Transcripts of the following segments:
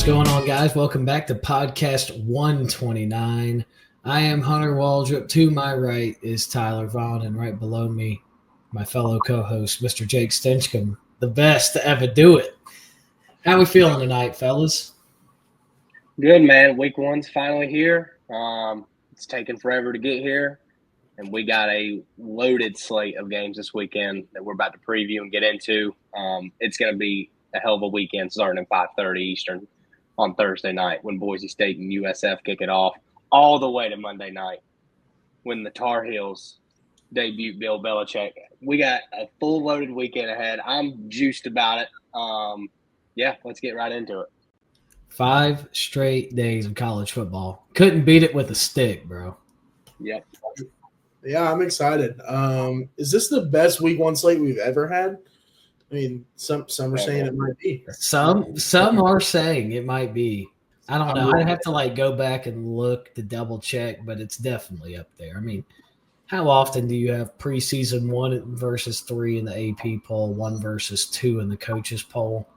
going on, guys? Welcome back to podcast 129. I am Hunter Waldrop. To my right is Tyler Vaughn, and right below me, my fellow co-host, Mr. Jake Stinchcomb, the best to ever do it. How we feeling tonight, fellas? Good, man. Week one's finally here. It's taken forever to get here, and we got a loaded slate of games this weekend that we're about to preview and get into. It's going to be a hell of a weekend starting at 5:30 Eastern on Thursday night when Boise State and USF kick it off, all the way to Monday night when the Tar Heels debut Bill Belichick. We got a full loaded weekend ahead. I'm juiced about it. Let's get right into it. 5 straight days of college football. Couldn't beat it with a stick, bro. Yep. Yeah, I'm excited. Is this the best week one slate we've ever had? I mean, some are saying it might be. Some are saying it might be. I don't know. I'd have to go back and look to double check, but it's definitely up there. I mean, how often do you have preseason 1 versus 3 in the AP poll, 1 versus 2 in the coaches poll?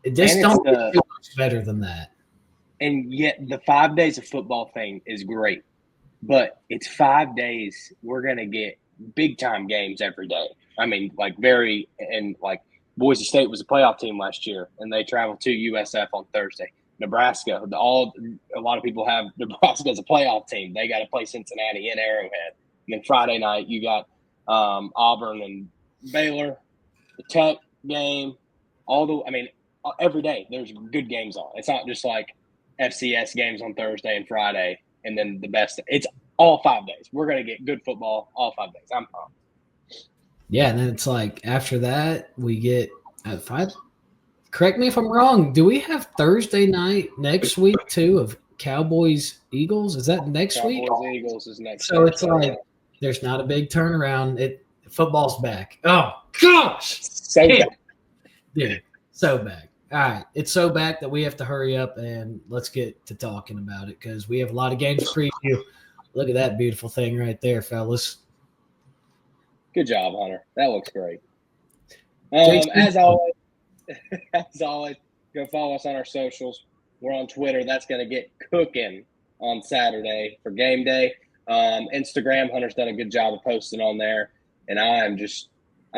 It just don't get too much better than that. And yet the 5 days of football thing is great, but it's 5 days. We're going to get big-time games every day. I mean, Boise State was a playoff team last year, and they traveled to USF on Thursday. Nebraska, a lot of people have Nebraska as a playoff team. They got to play Cincinnati in Arrowhead. And then Friday night, you got Auburn and Baylor, the Tech game, every day there's good games on. It's not just like FCS games on Thursday and Friday, and then the best. It's all 5 days. We're going to get good football all 5 days. I'm pumped. Yeah, and then it's after that, we get at 5. Correct me if I'm wrong. Do we have Thursday night next week, too, of Cowboys-Eagles? Is that next week? Cowboys-Eagles is next So week. It's there's not a big turnaround. Football's back. Oh, gosh. So back. Dude, so back. All right. It's so back that we have to hurry up and let's get to talking about it because we have a lot of games to preview. Look at that beautiful thing right there, fellas. Good job, Hunter. That looks great. As always, go follow us on our socials. We're on Twitter. That's going to get cooking on Saturday for game day. Instagram, Hunter's done a good job of posting on there. And I'm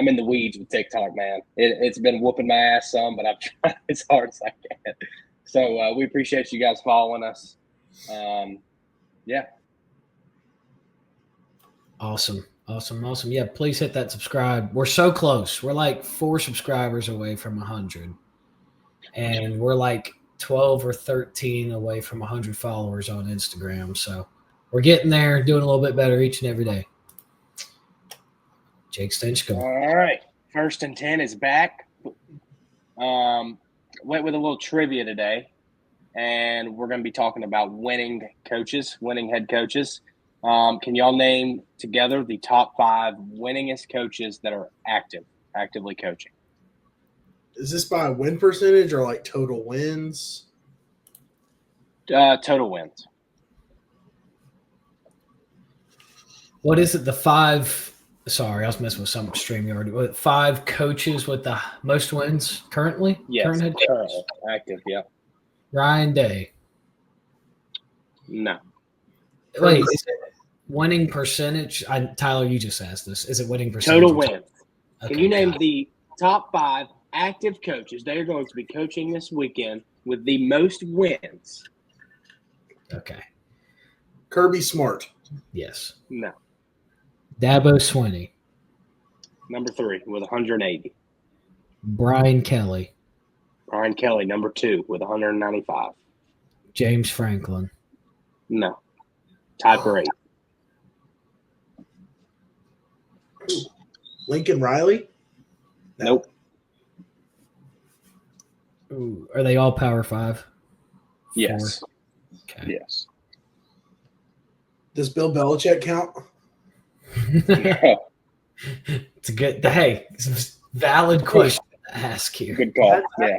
in the weeds with TikTok, man. It's been whooping my ass some, but I've tried as hard as I can. So we appreciate you guys following us. Awesome. Yeah, please hit that subscribe. We're so close. We're 4 subscribers away from 100. And we're 12 or 13 away from 100 followers on Instagram. So we're getting there, doing a little bit better each and every day. Jake Stinchcomb. All right. 1st and 10 is back. Went with a little trivia today. And we're going to be talking about winning head coaches. Can y'all name together the top 5 winningest coaches that are actively coaching? Is this by win percentage or total wins? Total wins. What is it? The 5 – sorry, I was messing with some StreamYard. 5 coaches with the most wins currently? Yes, current head coaches? Active, yeah. Ryan Day. No. Wait, is it winning percentage? Tyler, you just asked this. Is it winning percentage? Total wins. Okay, Can you name the top 5 active coaches? They are going to be coaching this weekend with the most wins. Okay. Kirby Smart. Yes. No. Dabo Swinney. Number 3 with 180. Brian Kelly. Brian Kelly, number 2 with 195. James Franklin. No. Tied for 8. Lincoln Riley? Nope. Ooh, are they all Power 5? Yes. 4? Okay. Yes. Does Bill Belichick count? It's a good – hey, it's a valid question to ask here. Good call. Yeah.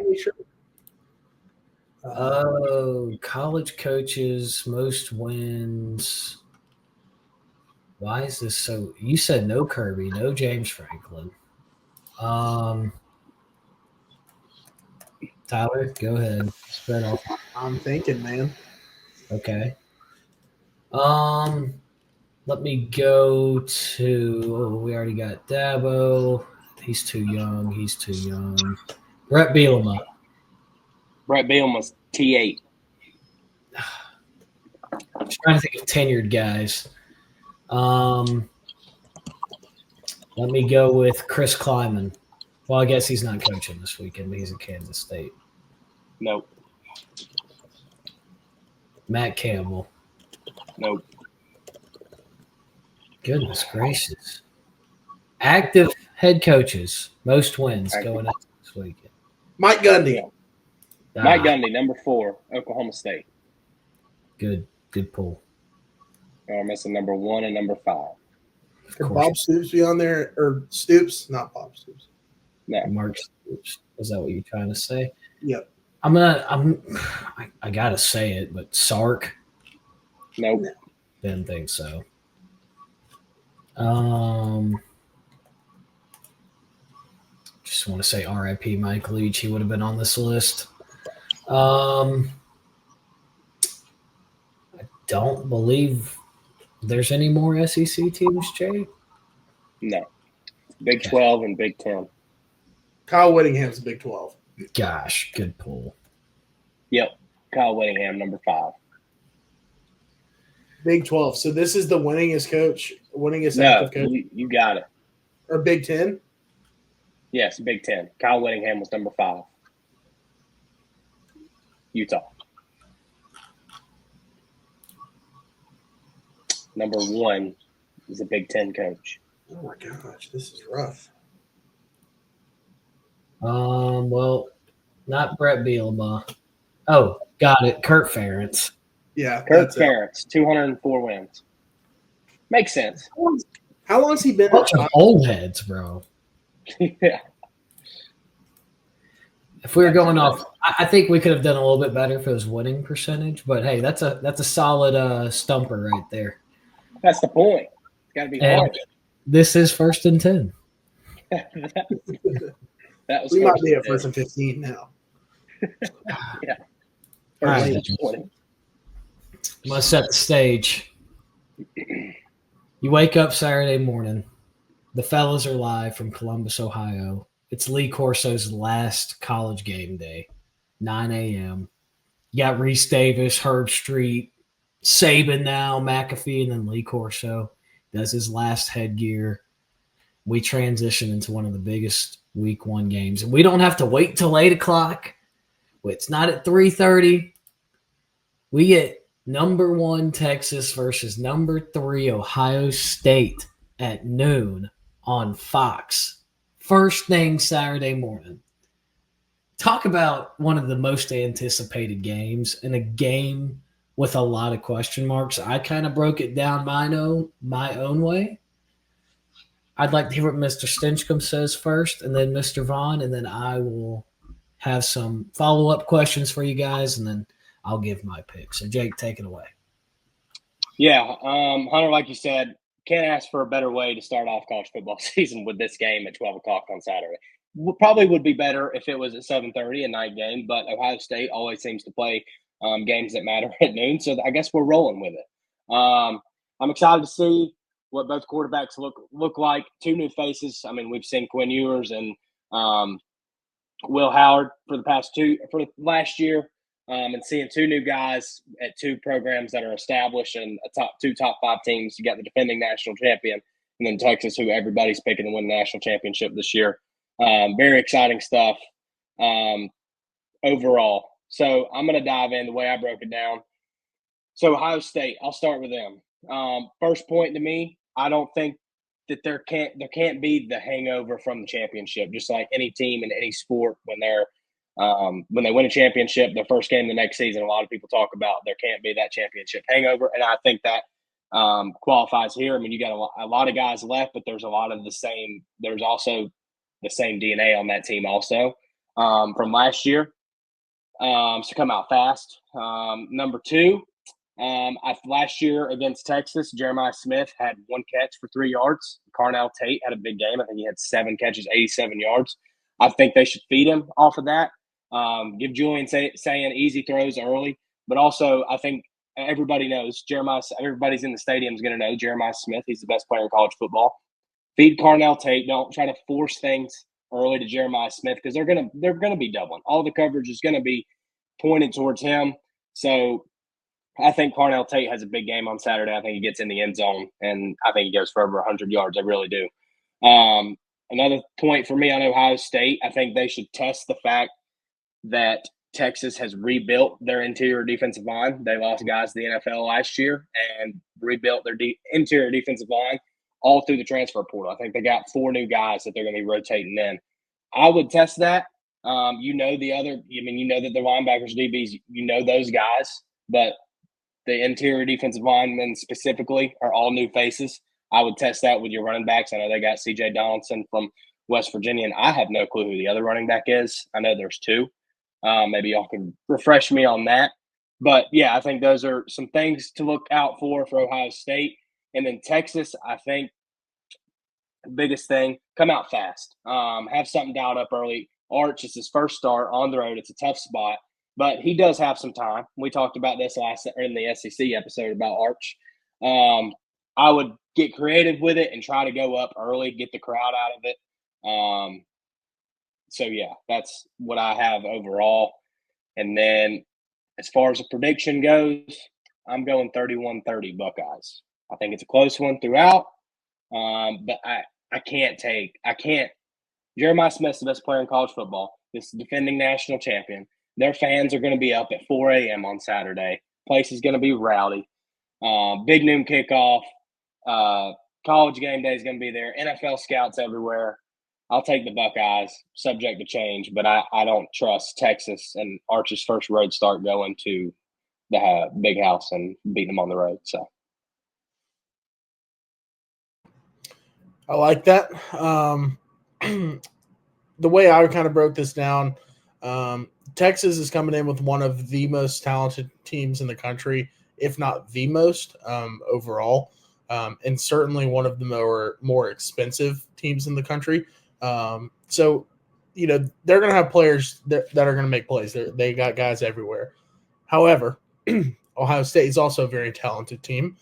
Oh, college coaches, most wins. Why is this so – you said no Kirby, no James Franklin. Tyler, go ahead. Spread off. I'm thinking, man. Okay. Let me go to. We already got Dabo. He's too young. Brett Bielema. Brett Bielema's T8. I'm just trying to think of tenured guys. Let me go with Chris Kleiman. Well, I guess he's not coaching this weekend, but he's at Kansas State. Nope. Matt Campbell. Nope. Goodness gracious. Active head coaches, most wins going into this weekend. Mike Gundy. Mike Gundy, number 4, Oklahoma State. Good pull. We're missing number 1 and number 5. Could Bob Stoops be on there? Or Stoops? Not Bob Stoops. No. Mark Stoops. Is that what you're trying to say? Yep. I gotta say it, but Sark. Nope. Didn't think so. Just want to say R.I.P. Mike Leach. He would have been on this list. I don't believe there's any more SEC teams, Jay. No. Big 12 and Big 10. Kyle Whittingham's Big 12. Gosh, good pull. Yep. Kyle Whittingham, number 5. Big 12. So this is the winningest No, active coach. you got it. Or Big 10? Yes, Big 10. Kyle Whittingham was number 5. Utah. Number 1 is a Big 10 coach. Oh my gosh, this is rough. Well, not Brett Bielema. Oh, got it. Kurt Ferentz. Yeah. Kirk Ferentz, 204 wins. Makes sense. How long's he been? Bunch of old heads, bro. Yeah. If we were going off, I think we could have done a little bit better for his winning percentage. But hey, that's a solid stumper right there. That's the point. It's got to be And hard. this is 1st and 10. That was We might be at 1st and 15 now. Yeah. All right. First and 20. I'm going to set the stage. You wake up Saturday morning. The fellas are live from Columbus, Ohio. It's Lee Corso's last college game day, 9 a.m. You got Reese Davis, Herb Street, Saban now, McAfee, and then Lee Corso does his last headgear. We transition into one of the biggest week 1 games. And we don't have to wait till 8 o'clock. It's not at 3:30. We get number 1 Texas versus number 3 Ohio State at noon on Fox. First thing Saturday morning. Talk about one of the most anticipated games and a game with a lot of question marks. I kind of broke it down my own way. I'd like to hear what Mr. Stinchcomb says first, and then Mr. Vaughn, and then I will have some follow-up questions for you guys, and then I'll give my pick. So, Jake, take it away. Yeah, Hunter, like you said, can't ask for a better way to start off college football season with this game at 12 o'clock on Saturday. Probably would be better if it was at 7:30, a night game, but Ohio State always seems to play games that matter at noon, so I guess we're rolling with it. I'm excited to see what both quarterbacks look like. 2 new faces. I mean, we've seen Quinn Ewers and Will Howard for last year, and seeing 2 new guys at 2 programs that are established and two top 5 teams. You got the defending national champion, and then Texas, who everybody's picking to win the national championship this year. Very exciting stuff overall. So I'm going to dive in the way I broke it down. So Ohio State, I'll start with them. First point to me, I don't think that there can't be the hangover from the championship. Just like any team in any sport, when they win a championship, their first game the next season, a lot of people talk about there can't be that championship hangover, and I think that qualifies here. I mean, you got a lot of guys left, but there's a lot of the same. There's also the same DNA on that team also from last year. So come out fast. Number 2. Last year against Texas, Jeremiah Smith had 1 catch for 3 yards. Carnell Tate had a big game. I think he had 7 catches, 87 yards. I think they should feed him off of that. Give Julian saying easy throws early, but also I think everybody knows everybody's in the stadium is going to know Jeremiah Smith. He's the best player in college football. Feed Carnell Tate. Don't try to force things early to Jeremiah Smith because they're gonna be doubling. All the coverage is gonna be pointed towards him. So I think Carnell Tate has a big game on Saturday. I think he gets in the end zone, and I think he goes for over 100 yards. I really do. Another point for me on Ohio State, I think they should test the fact that Texas has rebuilt their interior defensive line. They lost guys to the NFL last year and rebuilt their interior defensive line all through the transfer portal. I think they got 4 new guys that they're going to be rotating in. I would test that. You know that the linebackers, DBs, you know those guys, but the interior defensive linemen specifically are all new faces. I would test that with your running backs. I know they got C.J. Donaldson from West Virginia, and I have no clue who the other running back is. I know there's 2. Maybe y'all can refresh me on that. But, yeah, I think those are some things to look out for Ohio State. And then Texas, I think the biggest thing, come out fast. Have something dialed up early. Arch is his first start on the road. It's a tough spot, but he does have some time. We talked about this in the SEC episode about Arch. I would get creative with it and try to go up early, get the crowd out of it. So, yeah, that's what I have overall. And then as far as the prediction goes, I'm going 31-30 Buckeyes. I think it's a close one throughout, but I can't. Jeremiah Smith's the best player in college football. This is defending national champion. Their fans are going to be up at 4 a.m. on Saturday. Place is going to be rowdy. Big noon kickoff. College game day is going to be there. NFL scouts everywhere. I'll take the Buckeyes, subject to change, but I don't trust Texas and Arch's first road start going to the big house and beating them on the road. So. I like that. The way I kind of broke this down, Texas is coming in with one of the most talented teams in the country, if not the most overall, and certainly one of the more expensive teams in the country. So, they're going to have players that are going to make plays. They got guys everywhere. However, Ohio State is also a very talented team.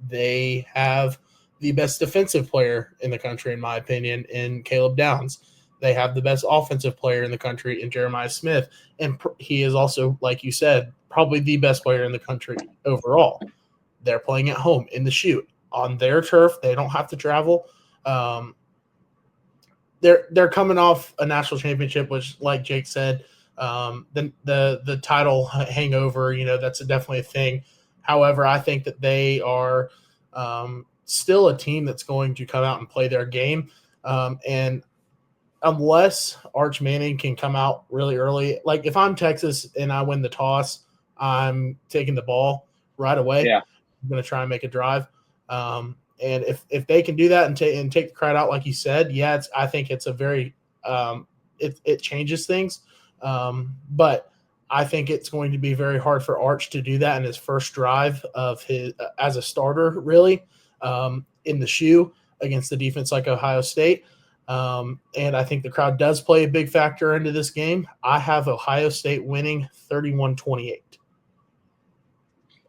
They have the best defensive player in the country, in my opinion, in Caleb Downs. They have the best offensive player in the country in Jeremiah Smith. And he is also, like you said, probably the best player in the country overall. They're playing at home in the Shoot on their turf. They don't have to travel. They're coming off a national championship, which, like Jake said, the title hangover, that's definitely a thing. However, I think that they are still a team that's going to come out and play their game. And unless Arch Manning can come out really early, like if I'm Texas and I win the toss, I'm taking the ball right away. Yeah. I'm going to try and make a drive. And if they can do that and take the crowd out, like you said, yeah, I think it's a very it changes things. But I think it's going to be very hard for Arch to do that in his first drive of his as a starter, really, in the Shoe against the defense like Ohio State. And I think the crowd does play a big factor into this game. I have Ohio State winning 31-28.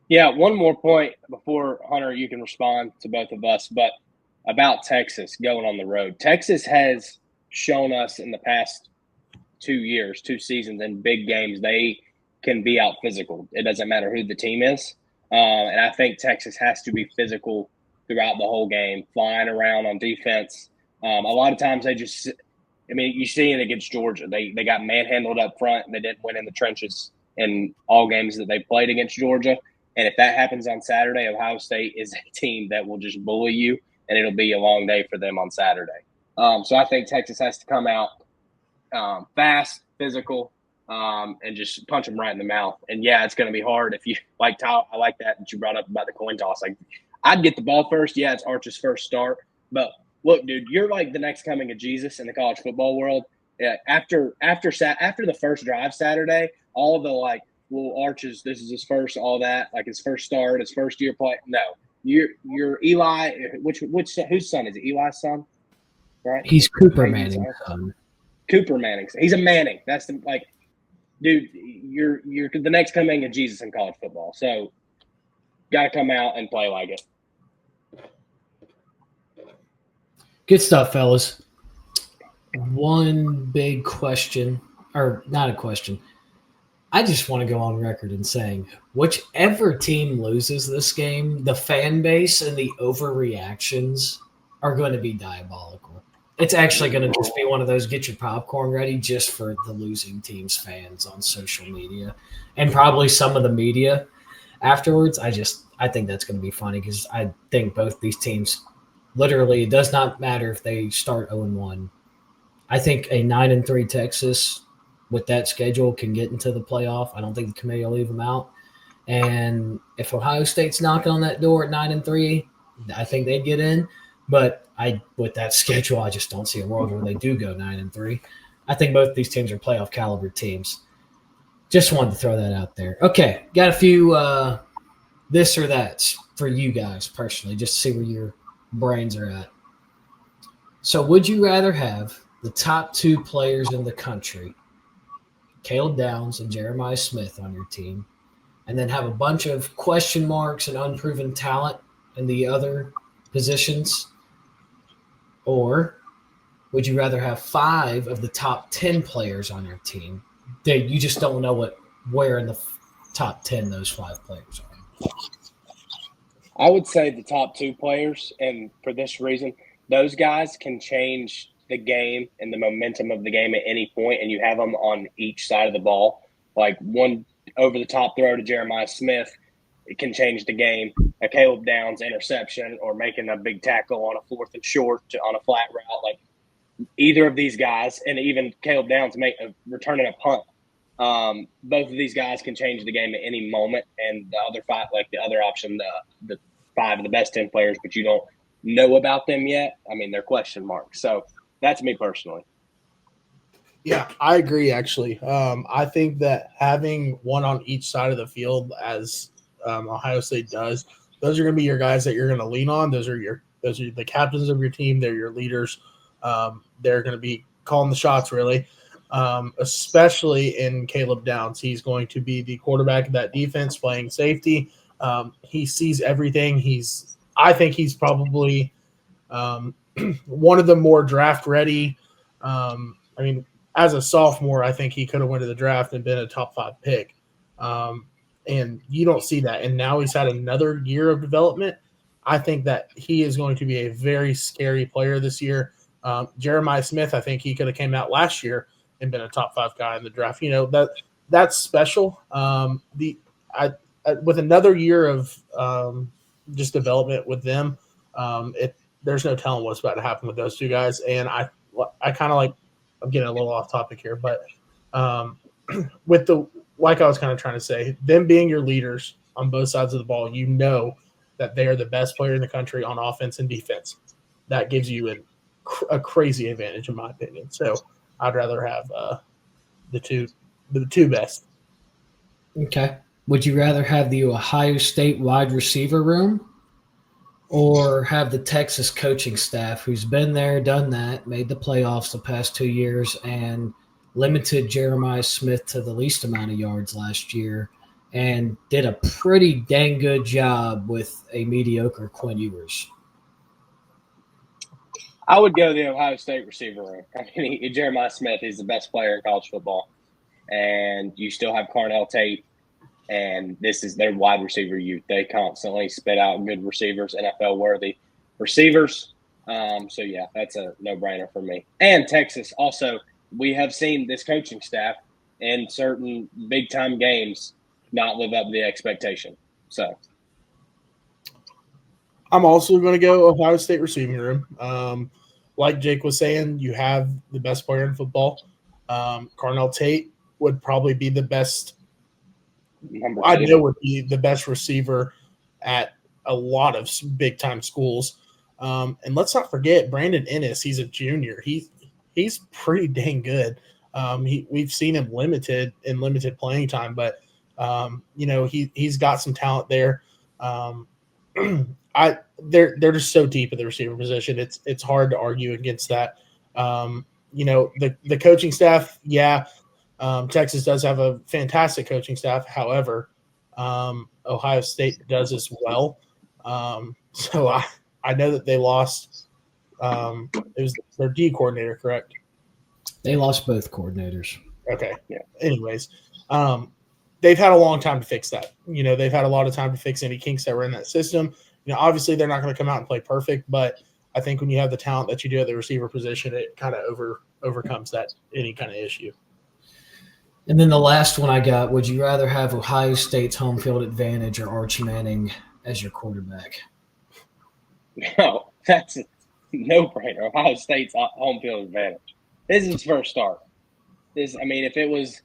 Yeah, one more point before, Hunter, you can respond to both of us, but about Texas going on the road. Texas has shown us in the past 2 seasons in big games, they can be out physical. It doesn't matter who the team is. And I think Texas has to be physical throughout the whole game, flying around on defense. A lot of times you see it against Georgia. They got manhandled up front and they didn't win in the trenches in all games that they played against Georgia. And if that happens on Saturday, Ohio State is a team that will just bully you, and it'll be a long day for them on Saturday. So I think Texas has to come out fast, physical, and just punch them right in the mouth. And, yeah, it's going to be hard if you – like, Tyler, I like that you brought up about the coin toss. Like, I'd get the ball first. Yeah, it's Arch's first start. But, look, dude, you're like the next coming of Jesus in the college football world. Yeah, after the first drive Saturday, all the, like, well, Arch's, this is his first, all that, like his first start, his first year play. No, you're Eli. Whose son is it? Eli's son, right? He's Cooper Manning's son. Cooper Manning. He's a Manning. That's dude. You're the next coming of Jesus in college football. So, got to come out and play like it. Good stuff, fellas. One big question, or not a question. I just want to go on record in saying whichever team loses this game, the fan base and the overreactions are going to be diabolical. It's actually going to just be one of those get your popcorn ready just for the losing team's fans on social media and probably some of the media afterwards. I think that's going to be funny because I think both these teams literally, it does not matter if they start 0-1. I think a 9-3 Texas with that schedule can get into the playoff. I don't think the committee will leave them out. And if Ohio State's knocking on that door at 9-3, I think they'd get in. But with that schedule, I just don't see a world where they do go 9-3. I think both these teams are playoff caliber teams. Just wanted to throw that out there. Okay, got a few this or that's for you guys personally, just to see where your brains are at. So would you rather have the top 2 players in the country, Caleb Downs and Jeremiah Smith, on your team, and then have a bunch of question marks and unproven talent in the other positions? Or would you rather have 5 of the top 10 players on your team that you just don't know where in the top 10 those 5 players are? I would say the top 2 players, and for this reason, those guys can change the game and the momentum of the game at any point, and you have them on each side of the ball. Like one over-the-top throw to Jeremiah Smith, it can change the game. A Caleb Downs interception or making a big tackle on a 4th and short on a flat route. Like either of these guys, and even Caleb Downs returning a punt. Both of these guys can change the game at any moment, and the other 5, like the other option, the 5 of the best 10 players, but you don't know about them yet. I mean, they're question marks. So that's me personally. Yeah, I agree, actually. I think that having one on each side of the field, as Ohio State does, those are going to be your guys that you're going to lean on. Those are the captains of your team. They're your leaders. They're going to be calling the shots, really, especially in Caleb Downs. He's going to be the quarterback of that defense, playing safety. He sees everything. I think he's probably one of the more draft ready. I mean, as a sophomore, I think he could have went to the draft and been a top 5 pick. And you don't see that. And now he's had another year of development. I think that he is going to be a very scary player this year. Jeremiah Smith, I think he could have came out last year and been a top 5 guy in the draft. You know, that's special. With another year of just development with them, there's no telling what's about to happen with those 2 guys. And I kind of like, I'm getting a little off topic here, but like I was kind of trying to say, them being your leaders on both sides of the ball, you know that they are the best player in the country on offense and defense. That gives you a crazy advantage, in my opinion. So I'd rather have the two best. Okay. Would you rather have the Ohio State wide receiver room or have the Texas coaching staff who's been there, done that, made the playoffs the past 2 years, and limited Jeremiah Smith to the least amount of yards last year and did a pretty dang good job with a mediocre Quinn Ewers? I would go the Ohio State receiver room. I mean, Jeremiah Smith is the best player in college football. And you still have Carnell Tate, and this is their wide receiver youth. They constantly spit out good receivers, NFL-worthy receivers. So, yeah, that's a no-brainer for me. And Texas also, we have seen this coaching staff in certain big-time games not live up to the expectation. So I'm also going to go Ohio State receiving room. Like Jake was saying, you have the best player in football. Carnell Tate would probably be the best. I know would be the best receiver at a lot of big-time schools. And let's not forget Brandon Ennis. He's a junior. He's pretty dang good. We've seen him limited playing time, but he's got some talent there. They're just so deep at the receiver position. It's hard to argue against that. the coaching staff, Texas does have a fantastic coaching staff. However, Ohio State does as well. So I know that they lost. It was their D coordinator, correct? They lost both coordinators. Okay. Yeah. Anyways, they've had a long time to fix that. They've had a lot of time to fix any kinks that were in that system. Obviously they're not going to come out and play perfect, but I think when you have the talent that you do at the receiver position, it kind of overcomes that any kind of issue. And then the last one I got, would you rather have Ohio State's home field advantage or Archie Manning as your quarterback? No, that's a no-brainer. Ohio State's home field advantage. This is his first start. If it was,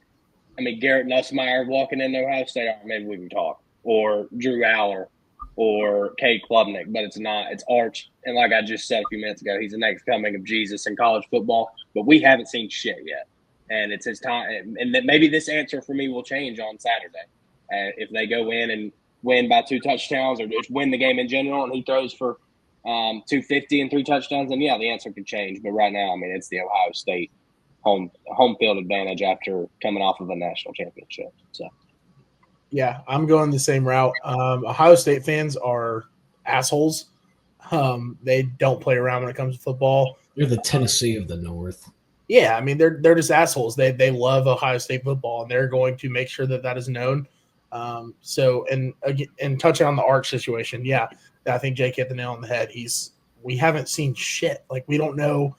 Garrett Nussmeier walking into Ohio State, maybe we can talk. Or Drew Aller or Cade Klubnik, but it's not. It's Arch. And like I just said a few minutes ago, he's the next coming of Jesus in college football. But we haven't seen shit yet. And it's his time. And that maybe this answer for me will change on Saturday. If they go in and win by 2 touchdowns or just win the game in general and he throws for 250 and 3 touchdowns, then, the answer could change. But right now, it's the Ohio State home field advantage after coming off of a national championship. So, yeah, I'm going the same route. Ohio State fans are assholes. They don't play around when it comes to football. You're the Tennessee of the North. Yeah, they're just assholes. They love Ohio State football, and they're going to make sure that is known. And touching on the Arch situation, yeah, I think Jake hit the nail on the head. We haven't seen shit. Like, we don't know.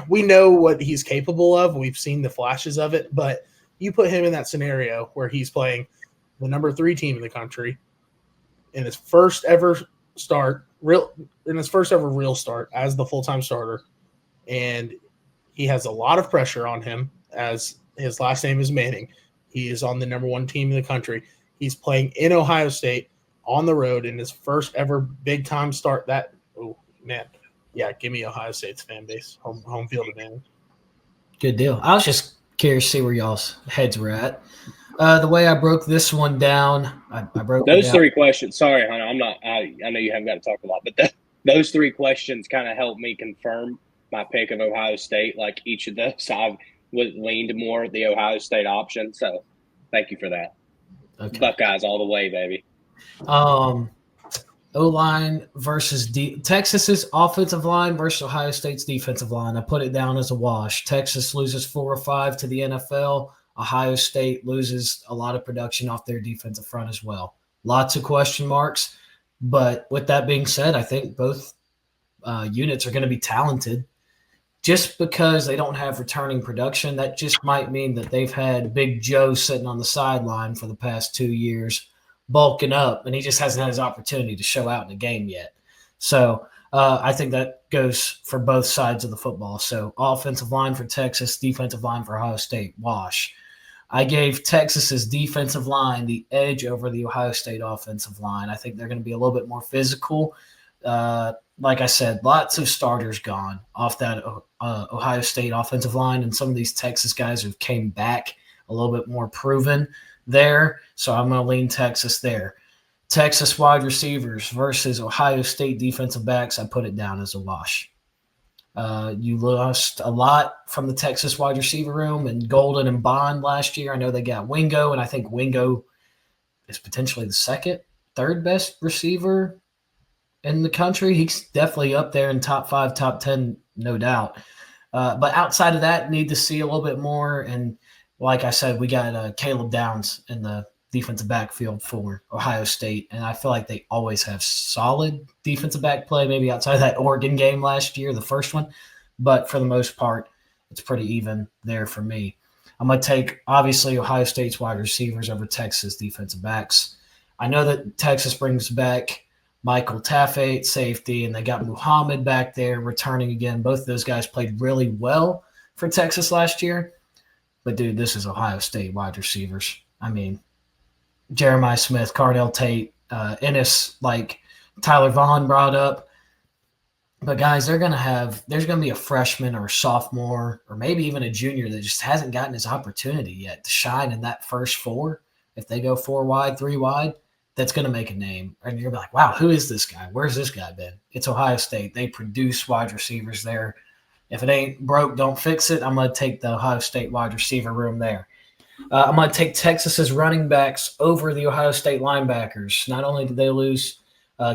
We know what he's capable of. We've seen the flashes of it, but you put him in that scenario where he's playing the number 3 team in the country in his first ever real start as the full-time starter, and he has a lot of pressure on him as his last name is Manning. He is on the number 1 team in the country. He's playing in Ohio State on the road in his first ever big-time start. Give me Ohio State's fan base, home field advantage. Good deal. I was just curious to see where y'all's heads were at. The way I broke this one down, I broke those 3 questions. Sorry, Hunter, I'm not. I know you haven't got to talk a lot, but those 3 questions kind of helped me confirm my pick of Ohio State. Like each of those, I leaned more the Ohio State option. So, thank you for that. Okay. Buckeyes all the way, baby. O-line versus Texas's offensive line versus Ohio State's defensive line. I put it down as a wash. Texas loses 4 or 5 to the NFL. Ohio State loses a lot of production off their defensive front as well. Lots of question marks. But with that being said, I think both units are going to be talented. Just because they don't have returning production, that just might mean that they've had Big Joe sitting on the sideline for the past 2 years, bulking up, and he just hasn't had his opportunity to show out in a game yet. So I think that goes for both sides of the football. So offensive line for Texas, defensive line for Ohio State, wash. I gave Texas's defensive line the edge over the Ohio State offensive line. I think they're going to be a little bit more physical. Like I said, lots of starters gone off that Ohio State offensive line, and some of these Texas guys have came back a little bit more proven there. So I'm going to lean Texas there. Texas wide receivers versus Ohio State defensive backs, I put it down as a wash. You lost a lot from the Texas wide receiver room and Golden and Bond last year. I know they got Wingo, and I think Wingo is potentially the third best receiver in the country. He's definitely up there in top 5, top 10, no doubt. But outside of that, need to see a little bit more. And like I said, we got Caleb Downs in the defensive backfield for Ohio State, and I feel like they always have solid defensive back play, maybe outside of that Oregon game last year, the first one. But for the most part, it's pretty even there for me. I'm going to take, obviously, Ohio State's wide receivers over Texas defensive backs. I know that Texas brings back Michael Taffet, safety, and they got Muhammad back there returning again. Both of those guys played really well for Texas last year. But, dude, this is Ohio State wide receivers. I mean, Jeremiah Smith, Cardell Tate, Ennis, like Tyler Vaughn brought up. But, guys, there's going to be a freshman or a sophomore or maybe even a junior that just hasn't gotten his opportunity yet to shine in that first 4. If they go 4 wide, 3 wide, that's going to make a name. And you're going to be like, wow, who is this guy? Where's this guy been? It's Ohio State. They produce wide receivers there. If it ain't broke, don't fix it. I'm going to take the Ohio State wide receiver room there. I'm going to take Texas's running backs over the Ohio State linebackers. Not only did they lose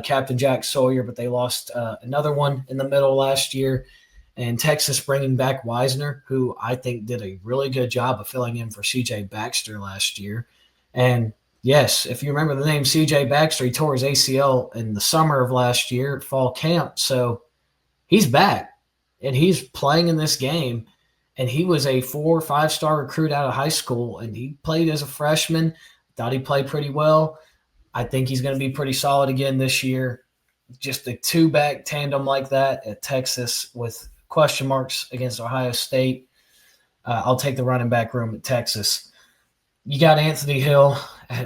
Captain Jack Sawyer, but they lost another one in the middle last year. And Texas bringing back Wisner, who I think did a really good job of filling in for C.J. Baxter last year. And yes, if you remember the name C.J. Baxter, he tore his ACL in the summer of last year at fall camp. So he's back, and he's playing in this game. And he was a 4 or 5-star recruit out of high school, and he played as a freshman. Thought he played pretty well. I think he's going to be pretty solid again this year. Just a two-back tandem like that at Texas with question marks against Ohio State. I'll take the running back room at Texas. You got Anthony Hill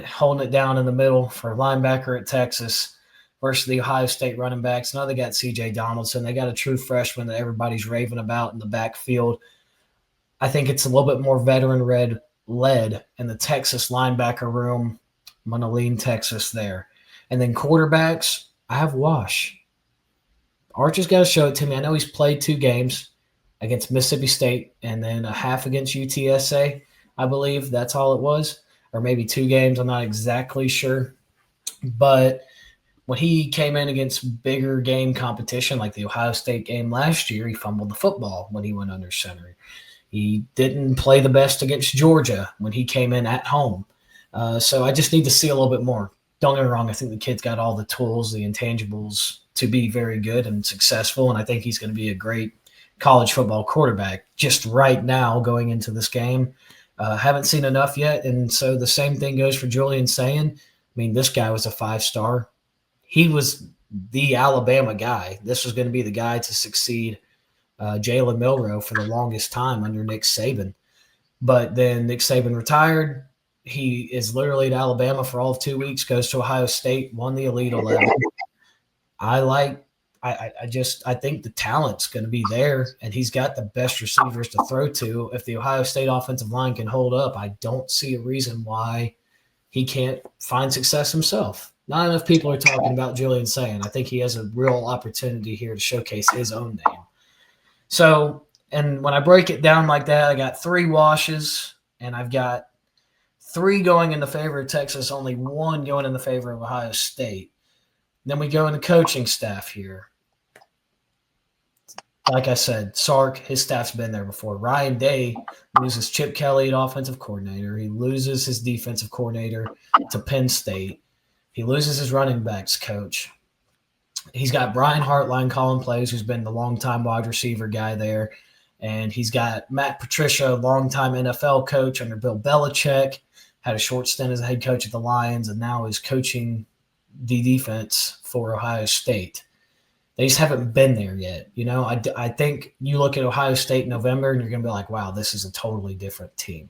holding it down in the middle for linebacker at Texas versus the Ohio State running backs. Now they got C.J. Donaldson. They got a true freshman that everybody's raving about in the backfield. I think it's a little bit more veteran led in the Texas linebacker room. I'm going to lean Texas there. And then quarterbacks, I have Wash. Archer's got to show it to me. I know he's played 2 games against Mississippi State and then a half against UTSA, I believe. That's all it was. Or maybe 2 games. I'm not exactly sure. But when he came in against bigger game competition like the Ohio State game last year, he fumbled the football when he went under center. He didn't play the best against Georgia when he came in at home. So I just need to see a little bit more. Don't get me wrong. I think the kid's got all the tools, the intangibles to be very good and successful, and I think he's going to be a great college football quarterback. Just right now going into this game, haven't seen enough yet, and so the same thing goes for Julian Sayin. I mean, this guy was a 5-star. He was the Alabama guy. This was going to be the guy to succeed Jalen Milroe for the longest time under Nick Saban. But then Nick Saban retired. He is literally at Alabama for all of 2 weeks, goes to Ohio State, won the Elite 11. I think the talent's going to be there, and he's got the best receivers to throw to. If the Ohio State offensive line can hold up, I don't see a reason why he can't find success himself. Not enough people are talking about Julian Sayin. I think he has a real opportunity here to showcase his own name. So, and when I break it down like that, I got 3 washes, and I've got 3 going in the favor of Texas, only 1 going in the favor of Ohio State. Then we go into coaching staff here. Like I said, Sark, his staff's been there before. Ryan Day loses Chip Kelly at offensive coordinator. He loses his defensive coordinator to Penn State. He loses his running backs coach. He's got Brian Hartline calling plays, who's been the longtime wide receiver guy there. And he's got Matt Patricia, longtime NFL coach under Bill Belichick, had a short stint as a head coach at the Lions, and now is coaching the defense for Ohio State. They just haven't been there yet. You know, I think you look at Ohio State in November and you're going to be like, wow, this is a totally different team.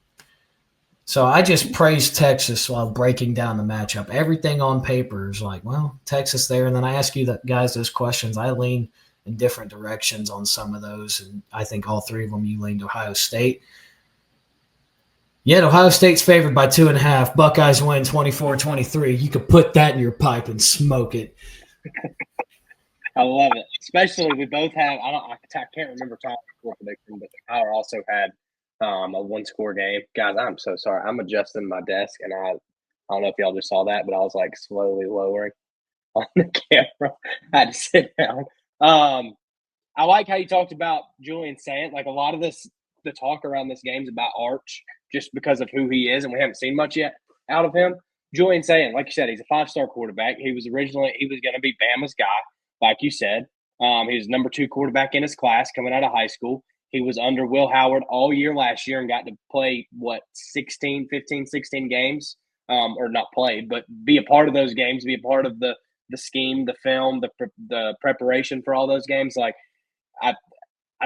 So I just praise Texas while breaking down the matchup. Everything on paper is like, well, Texas there. And then I ask you guys those questions. I lean in different directions on some of those. And I think all 3 of them you leaned Ohio State. Yet Ohio State's favored by 2.5. Buckeyes win 24-23. You could put that in your pipe and smoke it. I love it. Especially we both have. I can't remember Tom's score prediction, but Tyler also had a 1-score game. Guys, I'm so sorry. I'm adjusting my desk, and I don't know if y'all just saw that, but I was like slowly lowering on the camera. I had to sit down. I like how you talked about Julian Sayin. Like a lot of the talk around this game is about Arch, just because of who he is, and we haven't seen much yet out of him. Julian Sayin, like you said, he's a 5-star quarterback. He was going to be Bama's guy, like you said. He was number 2 quarterback in his class coming out of high school. He was under Will Howard all year last year and got to play, 16 games, or not play, but be a part of those games, be a part of the scheme, the film, the preparation for all those games. Like, I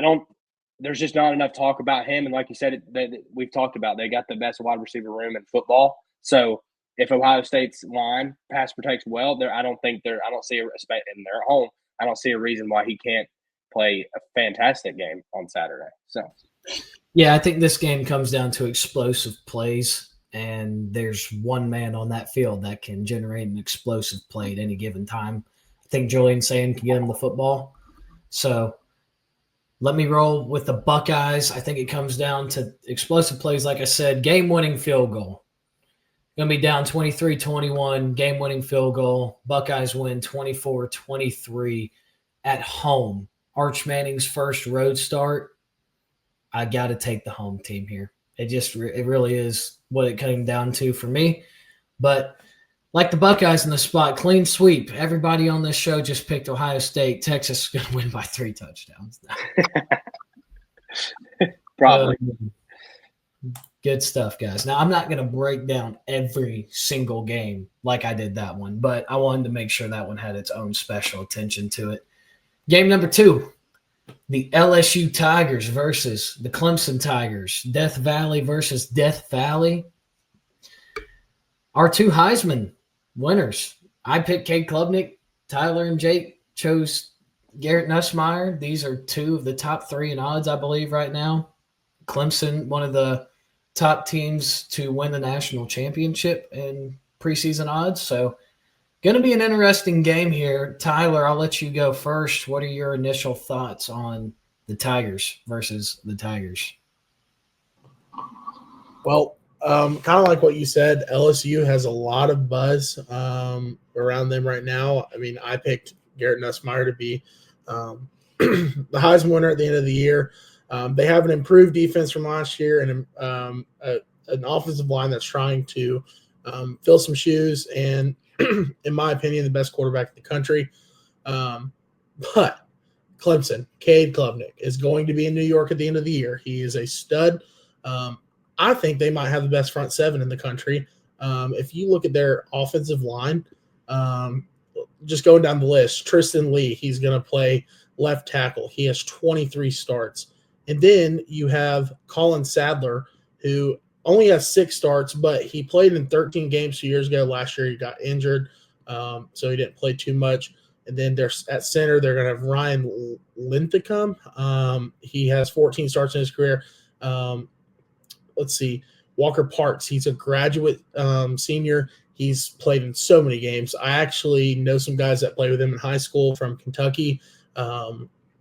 don't – there's just not enough talk about him. And like you said, we've talked about, they got the best wide receiver room in football. So if Ohio State's line pass protects well, I don't see and they're at home. I don't see a reason why he can't play a fantastic game on Saturday. So, yeah, I think this game comes down to explosive plays, and there's one man on that field that can generate an explosive play at any given time. I think Julian Sayin can get him the football. So Let me roll with the Buckeyes. I think it comes down to explosive plays, like I said, game-winning field goal. Going to be down 23-21, game-winning field goal. Buckeyes win 24-23 at home. Arch Manning's first road start. I got to take the home team here. It really is what it came down to for me. But like the Buckeyes in the spot, clean sweep. Everybody on this show just picked Ohio State. Texas is going to win by 3 touchdowns. Probably. Good stuff, guys. Now, I'm not going to break down every single game like I did that one, but I wanted to make sure that one had its own special attention to it. Game number 2, the LSU Tigers versus the Clemson Tigers. Death Valley versus Death Valley. Our 2 Heisman winners. I picked Cade Klubnik. Tyler and Jake chose Garrett Nussmeier. These are 2 of the top 3 in odds, I believe, right now. Clemson, one of the top teams to win the national championship in preseason odds. So going to be an interesting game here. Tyler, I'll let you go first. What are your initial thoughts on the Tigers versus the Tigers? Well, kind of like what you said, LSU has a lot of buzz around them right now. I mean, I picked Garrett Nussmeier to be the Heisman winner at the end of the year. They have an improved defense from last year and an offensive line that's trying to fill some shoes and, in my opinion, the best quarterback in the country. But Clemson, Cade Klubnik, is going to be in New York at the end of the year. He is a stud. I think they might have the best front 7 in the country. If you look at their offensive line, just going down the list, Tristan Lee, he's going to play left tackle. He has 23 starts. And then you have Colin Sadler, who only has 6 starts, but he played in 13 games 2 years ago. Last year he got injured, so he didn't play too much. And then at center, they're going to have Ryan Linthicum. He has 14 starts in his career. Let's see. Walker Parks, he's a graduate senior. He's played in so many games. I actually know some guys that played with him in high school from Kentucky.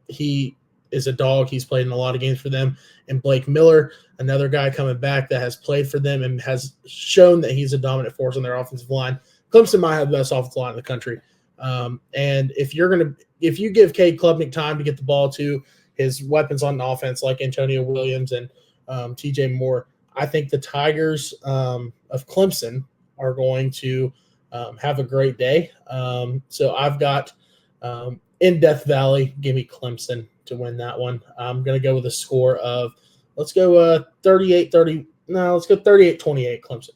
He is a dog. He's played in a lot of games for them. And Blake Miller, another guy coming back that has played for them and has shown that he's a dominant force on their offensive line. Clemson might have the best offensive line in the country. And if you give Cade Klubnik time to get the ball to his weapons on offense like Antonio Williams and TJ Moore, I think the Tigers of Clemson are going to have a great day. So I've got in Death Valley, give me Clemson to win that one. I'm going to go with a score of, let's go 38-28 Clemson.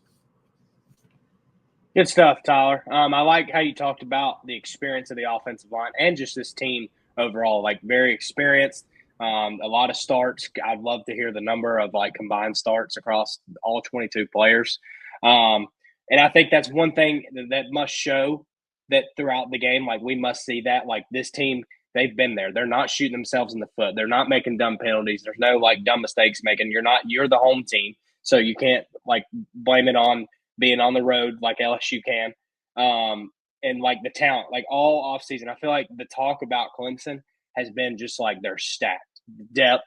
Good stuff, Tyler. I like how you talked about the experience of the offensive line and just this team overall, like very experienced, a lot of starts. I'd love to hear the number of like combined starts across all 22 players. And I think that's one thing that must show that throughout the game, like we must see that like this team, they've been there. They're not shooting themselves in the foot. They're not making dumb penalties. There's no like dumb mistakes making. You're the home team. So you can't like blame it on being on the road like LSU can. And like the talent, like all offseason, I feel like the talk about Clemson has been just like they're stacked, depth,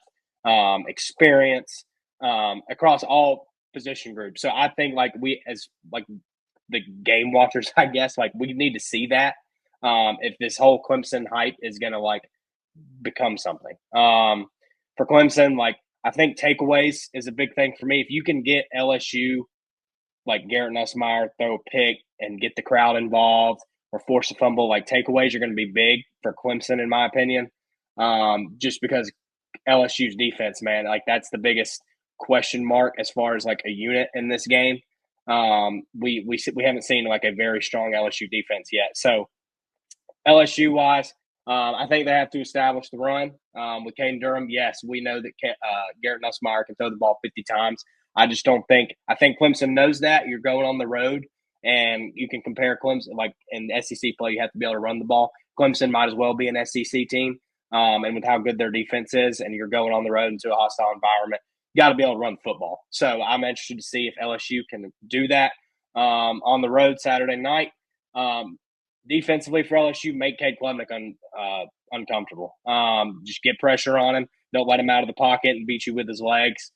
experience across all position groups. So I think like we as like the game watchers, I guess, like we need to see that if this whole Clemson hype is going to like become something. For Clemson, like I think takeaways is a big thing for me. If you can get LSU, like Garrett Nussmeier, throw a pick and get the crowd involved or force a fumble, like takeaways are going to be big for Clemson, in my opinion, just because LSU's defense, man, like that's the biggest question mark as far as like a unit in this game. We haven't seen like a very strong LSU defense yet. So LSU wise, I think they have to establish the run with Caden Durham. Yes, we know that Garrett Nussmeier can throw the ball 50 times. I just don't think – I think Clemson knows that. You're going on the road, and you can compare Clemson – like in SEC play, you have to be able to run the ball. Clemson might as well be an SEC team, and with how good their defense is, and you're going on the road into a hostile environment, you got to be able to run football. So I'm interested to see if LSU can do that on the road Saturday night. Defensively for LSU, make Cade Klubnik uncomfortable. Just get pressure on him. Don't let him out of the pocket and beat you with his legs.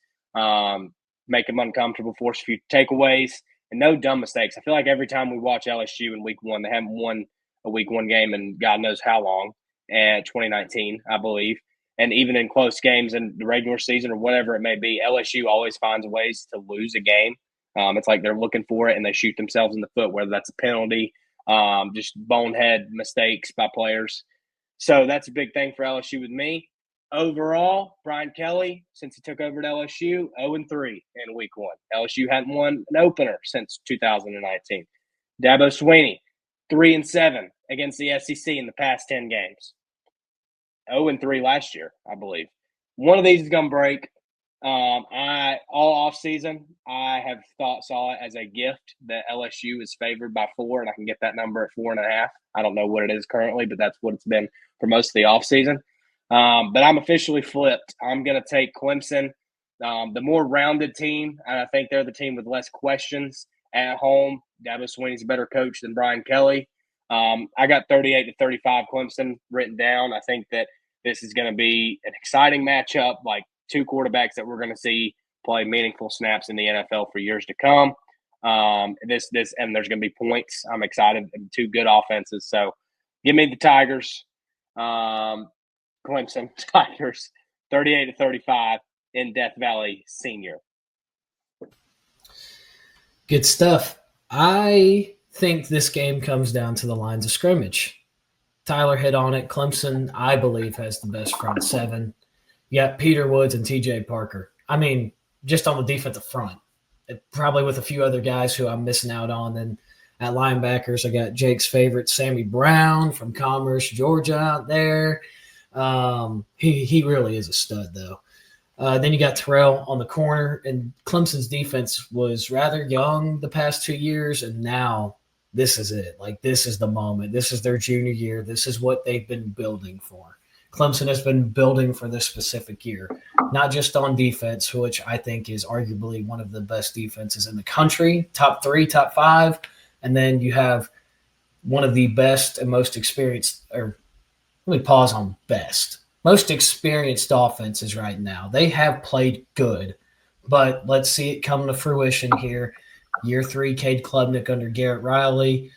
Make him uncomfortable, force a few takeaways, and no dumb mistakes. I feel like every time we watch LSU in week one, they haven't won a week one game in God knows how long, and 2019, I believe. And even in close games in the regular season or whatever it may be, LSU always finds ways to lose a game. It's like they're looking for it and they shoot themselves in the foot, whether that's a penalty, just bonehead mistakes by players. So that's a big thing for LSU with me. Overall, Brian Kelly, since he took over at LSU, 0-3 in week one. LSU hadn't won an opener since 2019. Dabo Swinney, 3-7 against the SEC in the past 10 games. 0-3 last year, I believe. One of these is going to break. All offseason, I have saw it as a gift that LSU is favored by 4, and I can get that number at 4.5. I don't know what it is currently, but that's what it's been for most of the offseason. But I'm officially flipped. I'm going to take Clemson, the more rounded team, and I think they're the team with less questions at home. Dabo Swinney's a better coach than Brian Kelly. I got 38-35 Clemson written down. I think that this is going to be an exciting matchup, like two quarterbacks that we're going to see play meaningful snaps in the NFL for years to come. And there's going to be points. I'm excited. Two good offenses. So give me the Tigers. Clemson Tigers, 38-35 in Death Valley Senior. Good stuff. I think this game comes down to the lines of scrimmage. Tyler hit on it. Clemson, I believe, has the best front seven. You got Peter Woods and TJ Parker. I mean, just on the defensive front, probably with a few other guys who I'm missing out on. And at linebackers, I got Jake's favorite, Sammy Brown from Commerce, Georgia, out there. He really is a stud, though. Then you got Terrell on the corner, and Clemson's defense was rather young the past 2 years, and now this is it. Like, this is the moment. This is their junior year. This is what they've been building for. Clemson has been building for this specific year, not just on defense, which I think is arguably one of the best defenses in the country, top 3, top 5, and then you have one of the best and most experienced, or let me pause on best, most experienced offenses right now. They have played good, but let's see it come to fruition here. Year 3, Cade Klubnik under Garrett Riley.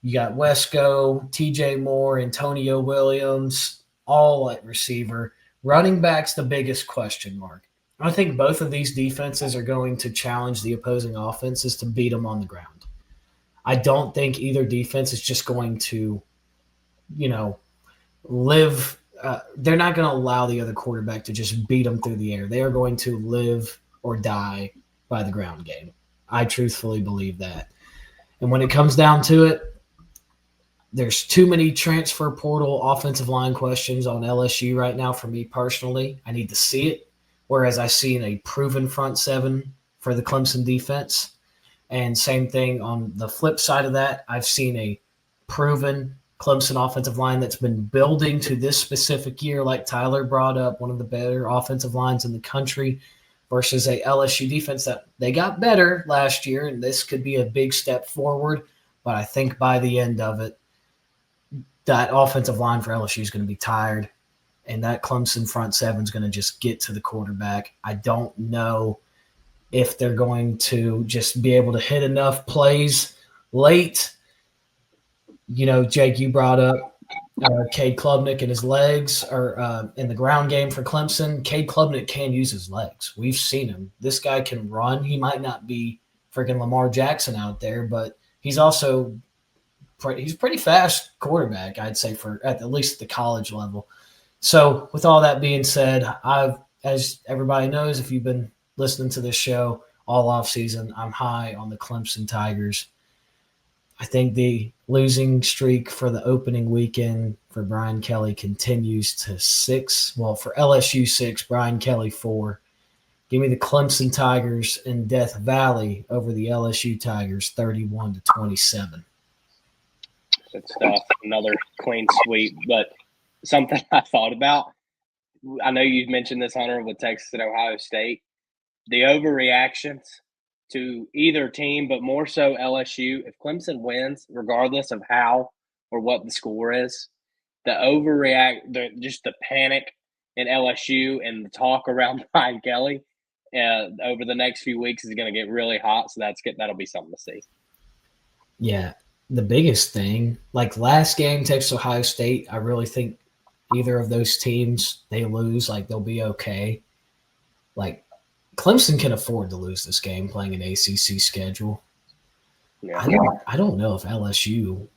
You got Wesco, TJ Moore, Antonio Williams, all at receiver. Running back's the biggest question mark. I think both of these defenses are going to challenge the opposing offenses to beat them on the ground. I don't think either defense is just going to, live. They're not going to allow the other quarterback to just beat them through the air. They are going to live or die by the ground game. I truthfully believe that. And when it comes down to it, there's too many transfer portal offensive line questions on LSU right now for me personally. I need to see it, whereas I see a proven front seven for the Clemson defense. And same thing on the flip side of that, I've seen a proven Clemson offensive line that's been building to this specific year, like Tyler brought up, one of the better offensive lines in the country, versus a LSU defense that they got better last year, and this could be a big step forward. But I think by the end of it, that offensive line for LSU is going to be tired, and that Clemson front seven is going to just get to the quarterback. I don't know if they're going to just be able to hit enough plays late. Jake, you brought up Cade Klubnik and his legs, or in the ground game for Clemson. Cade Klubnik can use his legs. We've seen him. This guy can run. He might not be freaking Lamar Jackson out there, but he's also he's a pretty fast quarterback, I'd say, for at least the college level. So with all that being said, as everybody knows, if you've been listening to this show all offseason, I'm high on the Clemson Tigers. I think the losing streak for the opening weekend for Brian Kelly continues to 6. Well, for LSU 6, Brian Kelly 4. Give me the Clemson Tigers in Death Valley over the LSU Tigers, 31-27. Good stuff. Another clean sweep, but something I thought about. I know you mentioned this, Hunter, with Texas and Ohio State. The overreactions to either team, but more so LSU. If Clemson wins, regardless of how or what the score is, overreact, just the panic in LSU and the talk around Brian Kelly over the next few weeks is going to get really hot. So that's good. That'll be something to see. Yeah, the biggest thing, like last game, Texas Ohio State, I really think either of those teams, they lose, like they'll be okay. Like Clemson can afford to lose this game playing an ACC schedule. Yeah. I don't know if LSU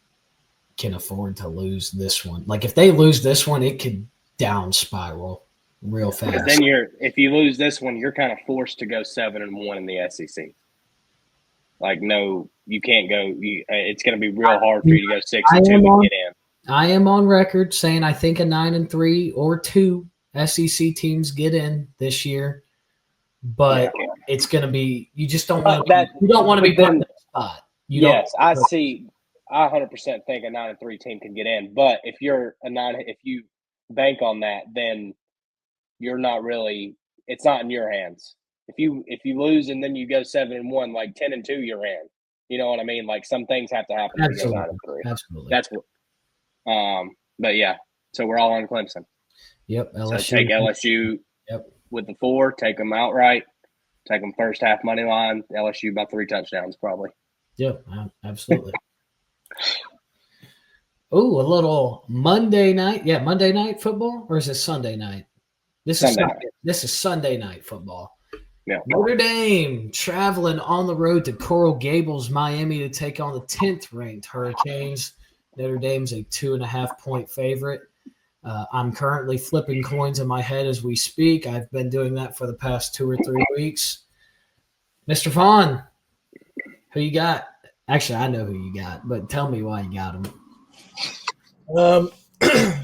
can afford to lose this one. Like if they lose this one, it could down spiral real fast. But then if you lose this one, you're kind of forced to go 7-1 in the SEC. Like, no, you can't go. It's going to be real hard for you to go 6-2 and get in. I am on record saying I think a 9-3 or 2 SEC teams get in this year, but it's going to be. You just don't want to. You don't want to be put in that spot. I see. I 100% think a 9-3 team can get in, but if you're if you bank on that, then you're not really. It's not in your hands. If you lose and then you go 7-1, like 10-2, you're in. You know what I mean? Like some things have to happen to go 9-3. Absolutely. That's what. But yeah, so we're all on Clemson. Yep. LSU. So take LSU. Yep. With the 4, take them outright. Take them first half money line. LSU about 3 touchdowns probably. Yep. Absolutely. Oh, a little Monday night. Yeah, Monday night football, or is it Sunday night? This is Sunday night football. Yeah. Notre Dame traveling on the road to Coral Gables, Miami to take on the 10th ranked Hurricanes. Notre Dame's a 2.5-point favorite. I'm currently flipping coins in my head as we speak. I've been doing that for the past 2 or 3 weeks. Mr. Vaughn, who you got? Actually, I know who you got, but tell me why you got him.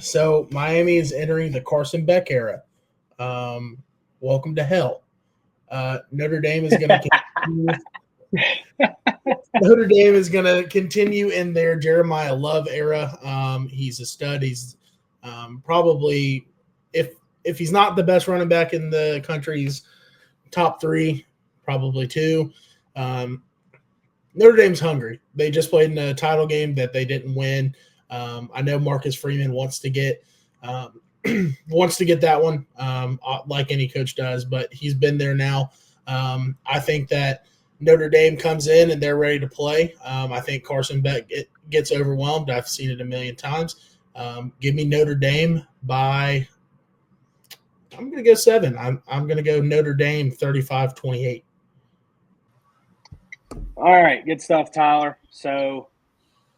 So Miami is entering the Carson Beck era. Welcome to hell. Notre Dame is going to continue. Notre Dame is going to continue in their Jeremiah Love era. He's a stud. He's probably, if he's not the best running back in the country, he's top 3, probably 2. Notre Dame's hungry. They just played in a title game that they didn't win. I know Marcus Freeman wants to get that one, like any coach does, but he's been there now. I think that Notre Dame comes in and they're ready to play. I think Carson Beck gets overwhelmed. I've seen it a million times. Give me Notre Dame by – I'm going to go 7. I'm going to go Notre Dame 35-28. All right, good stuff, Tyler. So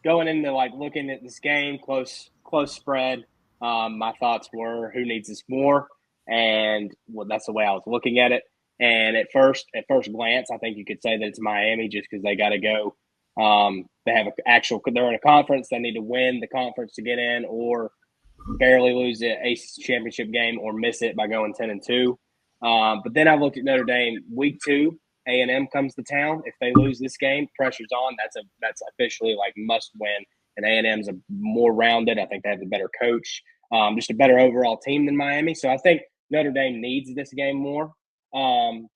going into looking at this game, close spread, my thoughts were who needs this more, and that's the way I was looking at it. And at first glance, I think you could say that it's Miami just because they got to go. They have they're in a conference. They need to win the conference to get in, or barely lose the ACC championship game, or miss it by going 10-2. But then I looked at Notre Dame week 2. A&M comes to town. If they lose this game, pressure's on. That's officially must win. And A&M's a more rounded. I think they have a better coach, just a better overall team than Miami. So I think Notre Dame needs this game more. Talking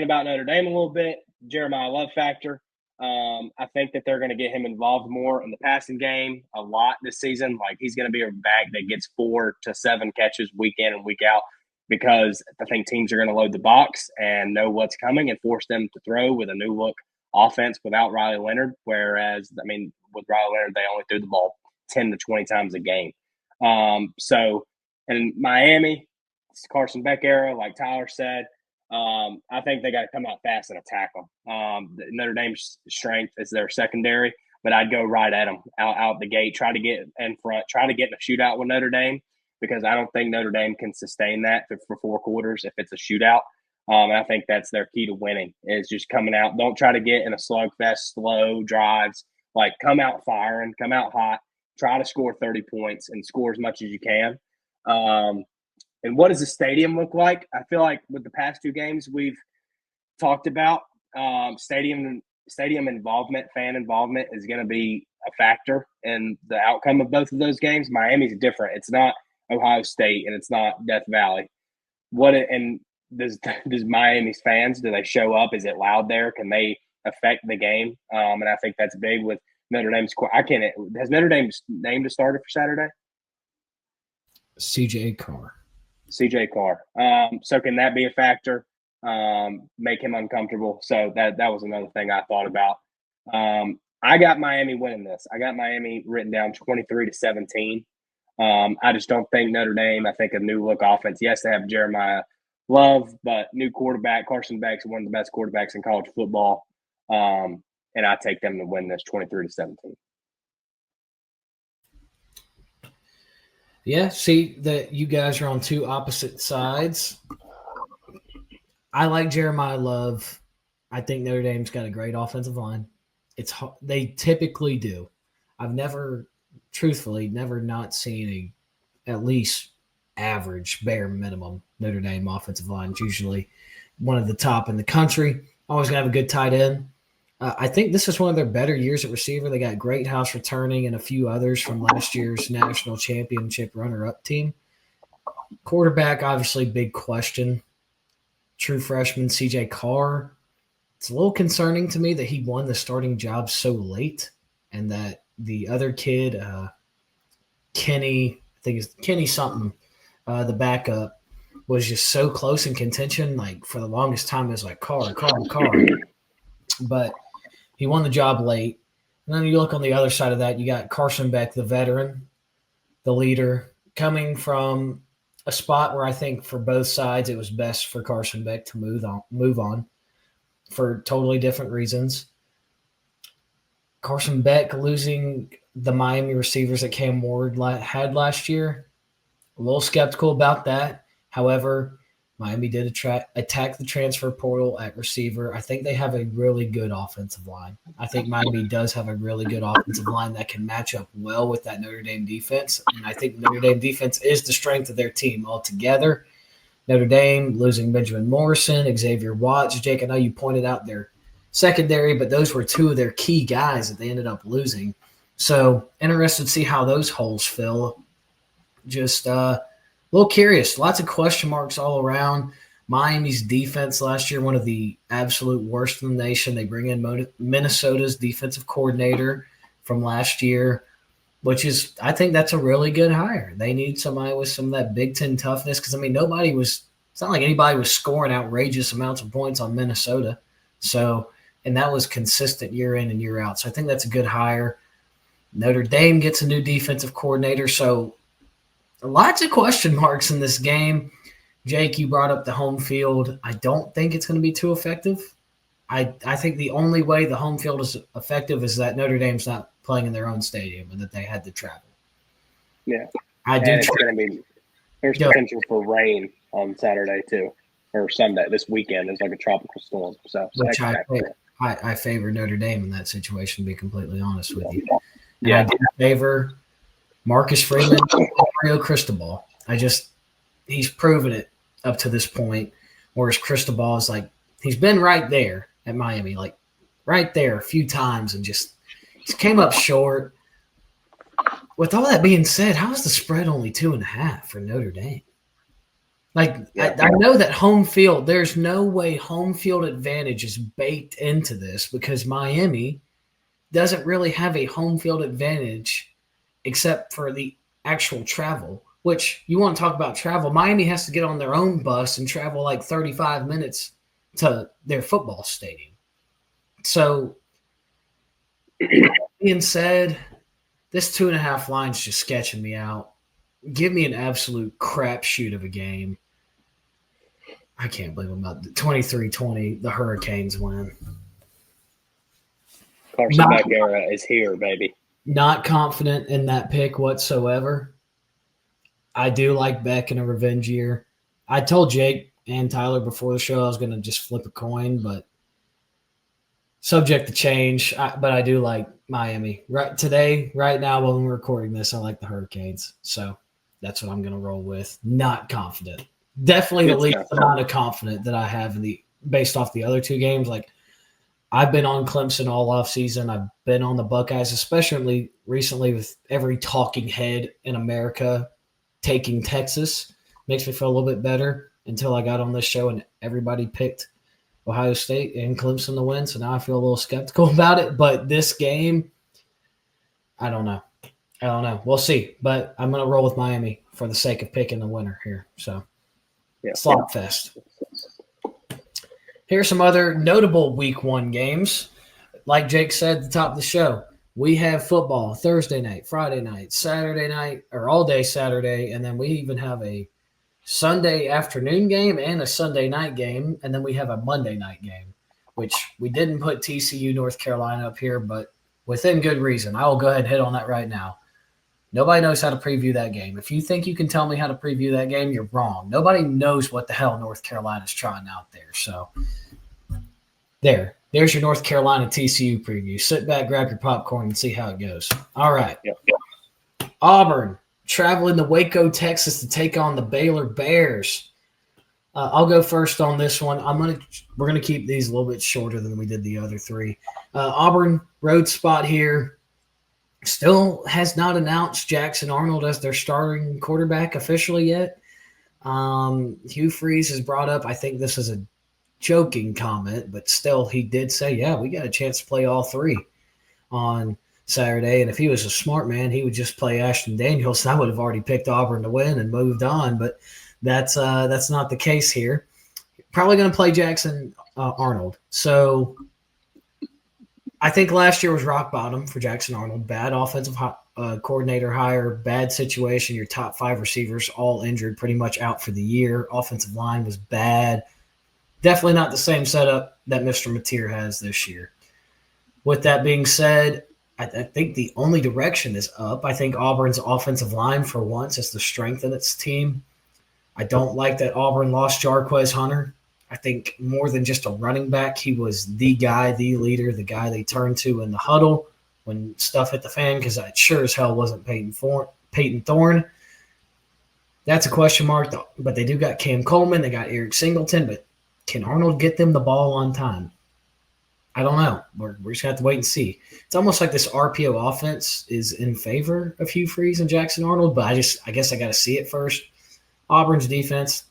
about Notre Dame a little bit, Jeremiah Love factor. I think that they're going to get him involved more in the passing game a lot this season. He's going to be a back that gets 4 to 7 catches week in and week out, because I think teams are going to load the box and know what's coming and force them to throw with a new look offense without Riley Leonard. Whereas, with Riley Leonard, they only threw the ball 10 to 20 times a game. So in Miami, it's Carson Beck era, like Tyler said. I think they got to come out fast and attack them. Notre Dame's strength is their secondary, but I'd go right at them out the gate, try to get in front, try to get in a shootout with Notre Dame, because I don't think Notre Dame can sustain that for 4 quarters if it's a shootout. And I think that's their key to winning, is just coming out. Don't try to get in a slugfest, slow drives. Come out firing, come out hot, try to score 30 points and score as much as you can. And what does the stadium look like? I feel like with the past 2 games we've talked about, stadium involvement, fan involvement is going to be a factor in the outcome of both of those games. Miami's different. It's not Ohio State and it's not Death Valley. Does Miami's fans, do they show up? Is it loud there? Can they affect the game? And I think that's big with Notre Dame's – I can't – has Notre Dame named a starter for Saturday? CJ Carr. CJ Carr. So can that be a factor? Make him uncomfortable. So that was another thing I thought about. I got Miami winning this. I got Miami written down 23-17. I just don't think Notre Dame. I think a new look offense. Yes, they have Jeremiah Love, but new quarterback. Carson Beck's one of the best quarterbacks in college football. And I take them to win this 23-17. Yeah, see that you guys are on two opposite sides. I like Jeremiah Love. I think Notre Dame's got a great offensive line. They typically do. I've never not seen at least average, bare minimum Notre Dame offensive line. It's usually one of the top in the country. Always going to have a good tight end. I think this is one of their better years at receiver. They got Greathouse returning and a few others from last year's national championship runner-up team. Quarterback, obviously, big question. True freshman CJ Carr. It's a little concerning to me that he won the starting job so late and that the other kid, Kenny, I think it's Kenny something, the backup, was just so close in contention. Like for the longest time, it was like Carr. But he won the job late. And then you look on the other side of that, you got Carson Beck, the veteran, the leader, coming from a spot where I think for both sides it was best for Carson Beck to move on for totally different reasons. Carson Beck losing the Miami receivers that Cam Ward had last year, a little skeptical about that. However, Miami did attack the transfer portal at receiver. I think they have a really good offensive line. I think Miami does have a really good offensive line that can match up well with that Notre Dame defense. And I think Notre Dame defense is the strength of their team altogether. Notre Dame losing Benjamin Morrison, Xavier Watts. Jake, I know you pointed out their secondary, but those were two of their key guys that they ended up losing. So interested to see how those holes fill. Just a little curious. Lots of question marks all around. Miami's defense last year, one of the absolute worst in the nation. They bring in Minnesota's defensive coordinator from last year, which is, I think that's a really good hire. They need somebody with some of that Big Ten toughness because, I mean, it's not like anybody was scoring outrageous amounts of points on Minnesota. So, and that was consistent year in and year out. So I think that's a good hire. Notre Dame gets a new defensive coordinator. So lots of question marks in this game. Jake, you brought up the home field. I don't think it's going to be too effective. I think the only way the home field is effective is that Notre Dame's not playing in their own stadium and that they had to travel. Yeah. There's potential for rain on Saturday too, or Sunday. This weekend is like a tropical storm. So which I favor Notre Dame in that situation, to be completely honest with you. Yeah. I do favor Marcus Freeman and Mario Cristobal. He's proven it up to this point, whereas Cristobal is like, he's been right there at Miami, like right there a few times and just came up short. With all that being said, how is the spread only 2.5 for Notre Dame? Like, I know that home field, there's no way home field advantage is baked into this because Miami doesn't really have a home field advantage except for the actual travel, which you want to talk about travel. Miami has to get on their own bus and travel like 35 minutes to their football stadium. So, being said, this 2.5 line's just sketching me out. Give me an absolute crapshoot of a game. I can't believe I'm about 23-20. The Hurricanes win. Carson Beck era is here, baby. Not confident in that pick whatsoever. I do like Beck in a revenge year. I told Jake and Tyler before the show I was going to just flip a coin, but subject to change. But I do like Miami. Right now, when we're recording this, I like the Hurricanes. So that's what I'm going to roll with. Not confident. Definitely the least amount of confident that I have based off the other two games. Like, I've been on Clemson all offseason. I've been on the Buckeyes, especially recently with every talking head in America taking Texas. Makes me feel a little bit better until I got on this show and everybody picked Ohio State and Clemson to win. So now I feel a little skeptical about it. But this game, I don't know. We'll see. But I'm going to roll with Miami for the sake of picking the winner here. So, Slog Fest. Here's some other notable Week 1 games. Like Jake said at the top of the show, we have football Thursday night, Friday night, Saturday night, or all day Saturday, and then we even have a Sunday afternoon game and a Sunday night game, and then we have a Monday night game, which we didn't put TCU North Carolina up here, but within good reason. I will go ahead and hit on that right now. Nobody knows how to preview that game. If you think you can tell me how to preview that game, you're wrong. Nobody knows what the hell North Carolina's trying out there. So there's your North Carolina TCU preview. Sit back, grab your popcorn, and see how it goes. All right. Auburn traveling to Waco, Texas to take on the Baylor Bears. I'll go first on this one. We're gonna keep these a little bit shorter than we did the other three. Auburn road spot here. Still has not announced Jackson Arnold as their starting quarterback officially yet. Hugh Freeze has brought up, I think this is a joking comment, but still he did say, yeah, we got a chance to play all three on Saturday. And if he was a smart man, he would just play Ashton Daniels. I would have already picked Auburn to win and moved on, but that's not the case here. Probably going to play Jackson Arnold. So I think last year was rock bottom for Jackson Arnold. Bad offensive coordinator hire, bad situation. Your top 5 receivers all injured, pretty much out for the year. Offensive line was bad. Definitely not the same setup that Mr. Mateer has this year. With that being said, I think the only direction is up. I think Auburn's offensive line for once is the strength of its team. I don't like that Auburn lost Jarquez Hunter. I think more than just a running back, he was the guy, the leader, the guy they turned to in the huddle when stuff hit the fan, because I sure as hell wasn't Peyton Thorne. That's a question mark, but they do got Cam Coleman. They got Eric Singleton, but can Arnold get them the ball on time? I don't know. We're just going to have to wait and see. It's almost like this RPO offense is in favor of Hugh Freeze and Jackson Arnold, but I guess I got to see it first. Auburn's defense,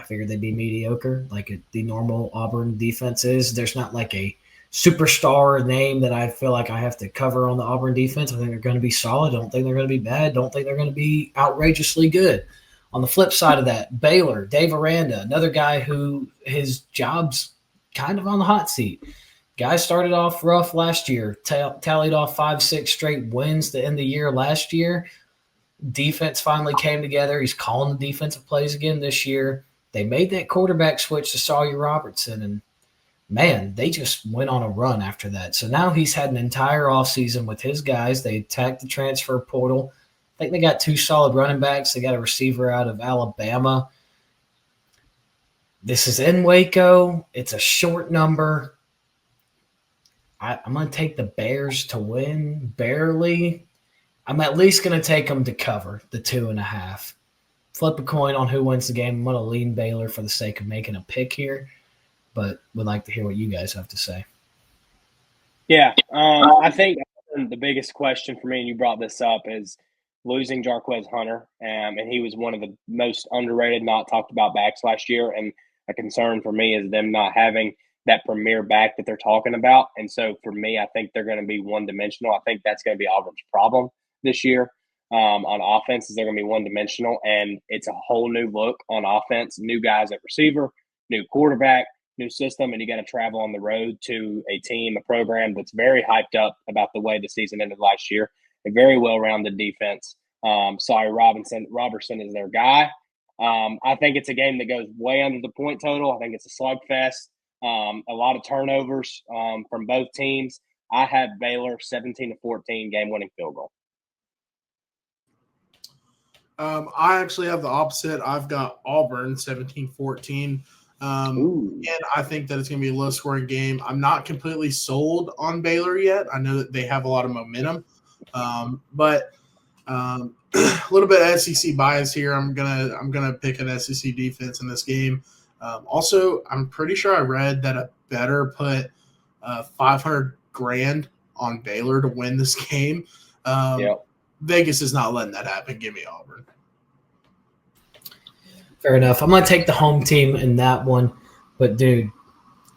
I figured they'd be mediocre, like the normal Auburn defense is. There's not like a superstar name that I feel like I have to cover on the Auburn defense. I think they're going to be solid. Don't think they're going to be bad. Don't think they're going to be outrageously good. On the flip side of that, Baylor, Dave Aranda, another guy who his job's kind of on the hot seat. Guy started off rough last year, tallied off 5-6 straight wins to end the year last year. Defense finally came together. He's calling the defensive plays again this year. They made that quarterback switch to Sawyer Robertson, and, man, they just went on a run after that. So now he's had an entire offseason with his guys. They attacked the transfer portal. I think they got 2 solid running backs. They got a receiver out of Alabama. This is in Waco. It's a short number. I'm going to take the Bears to win, barely. I'm at least going to take them to cover the 2.5. Flip a coin on who wins the game. I'm going to lean Baylor for the sake of making a pick here, but would like to hear what you guys have to say. Yeah, I think the biggest question for me, and you brought this up, is losing Jarquez Hunter, and he was one of the most underrated, not talked about backs last year, and a concern for me is them not having that premier back that they're talking about. And so for me, I think they're going to be one-dimensional. I think that's going to be Auburn's problem this year on offense, is they're going to be one-dimensional, and it's a whole new look on offense, new guys at receiver, new quarterback, new system, and you got to travel on the road to a team, a program that's very hyped up about the way the season ended last year, a very well-rounded defense. Sawyer Robertson is their guy. I think it's a game that goes way under the point total. I think it's a slugfest. A lot of turnovers from both teams. I have Baylor 17-14 game-winning field goal. I actually have the opposite. I've got Auburn 17-14. And I think that it's going to be a low-scoring game. I'm not completely sold on Baylor yet. I know that they have a lot of momentum, but a little bit of SEC bias here. I'm gonna pick an SEC defense in this game. Also, I'm pretty sure I read that a better put $500,000 on Baylor to win this game. Vegas is not letting that happen. Give me Auburn. Fair enough. I'm going to take the home team in that one. But, dude,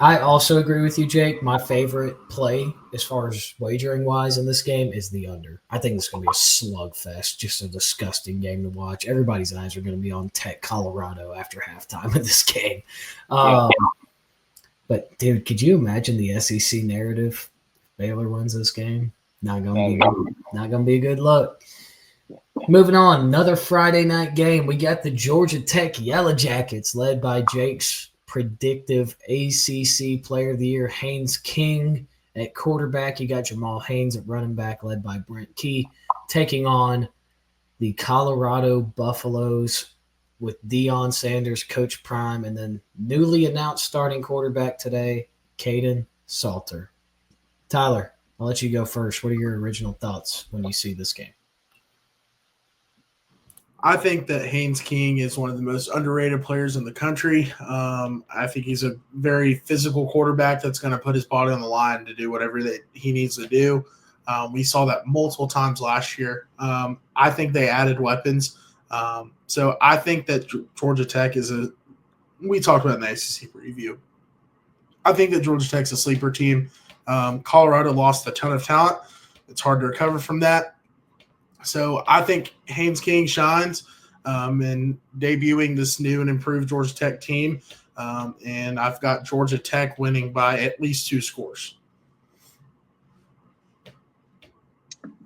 I also agree with you, Jake. My favorite play, as far as wagering wise in this game, is the under. I think it's going to be a slugfest, just a disgusting game to watch. Everybody's eyes are going to be on Tech Colorado after halftime of this game. But dude, could you imagine the SEC narrative? Baylor wins this game. Not going to be a good look. Moving on, another Friday night game. We got the Georgia Tech Yellow Jackets, led by Jake's predictive ACC Player of the Year, Haynes King. At quarterback, you got Jamal Haynes at running back, led by Brent Key, taking on the Colorado Buffaloes with Deion Sanders, Coach Prime, and then newly announced starting quarterback today, Caden Salter. Tyler, I'll let you go first. What are your original thoughts when you see this game? I think that Haynes King is one of the most underrated players in the country. I think he's a very physical quarterback that's going to put his body on the line to do whatever that he needs to do. We saw that multiple times last year. I think they added weapons. So I think that Georgia Tech we talked about in the ACC preview. I think that Georgia Tech's a sleeper team. Colorado lost a ton of talent. It's hard to recover from that. So I think Haynes King shines in debuting this new and improved Georgia Tech team. And I've got Georgia Tech winning by at least 2 scores.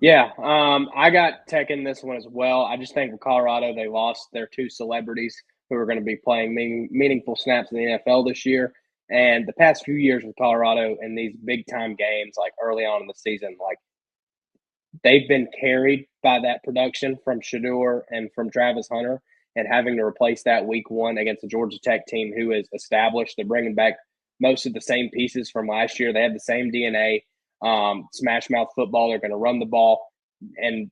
Yeah, I got Tech in this one as well. I just think with Colorado, they lost their 2 celebrities who are going to be playing meaningful snaps in the NFL this year. And the past few years with Colorado in these big-time games, like early on in the season, like they've been carried by that production from Shedeur and from Travis Hunter, and having to replace that week 1 against the Georgia Tech team who is established. They're bringing back most of the same pieces from last year. They have the same DNA, smash mouth football. They're going to run the ball. And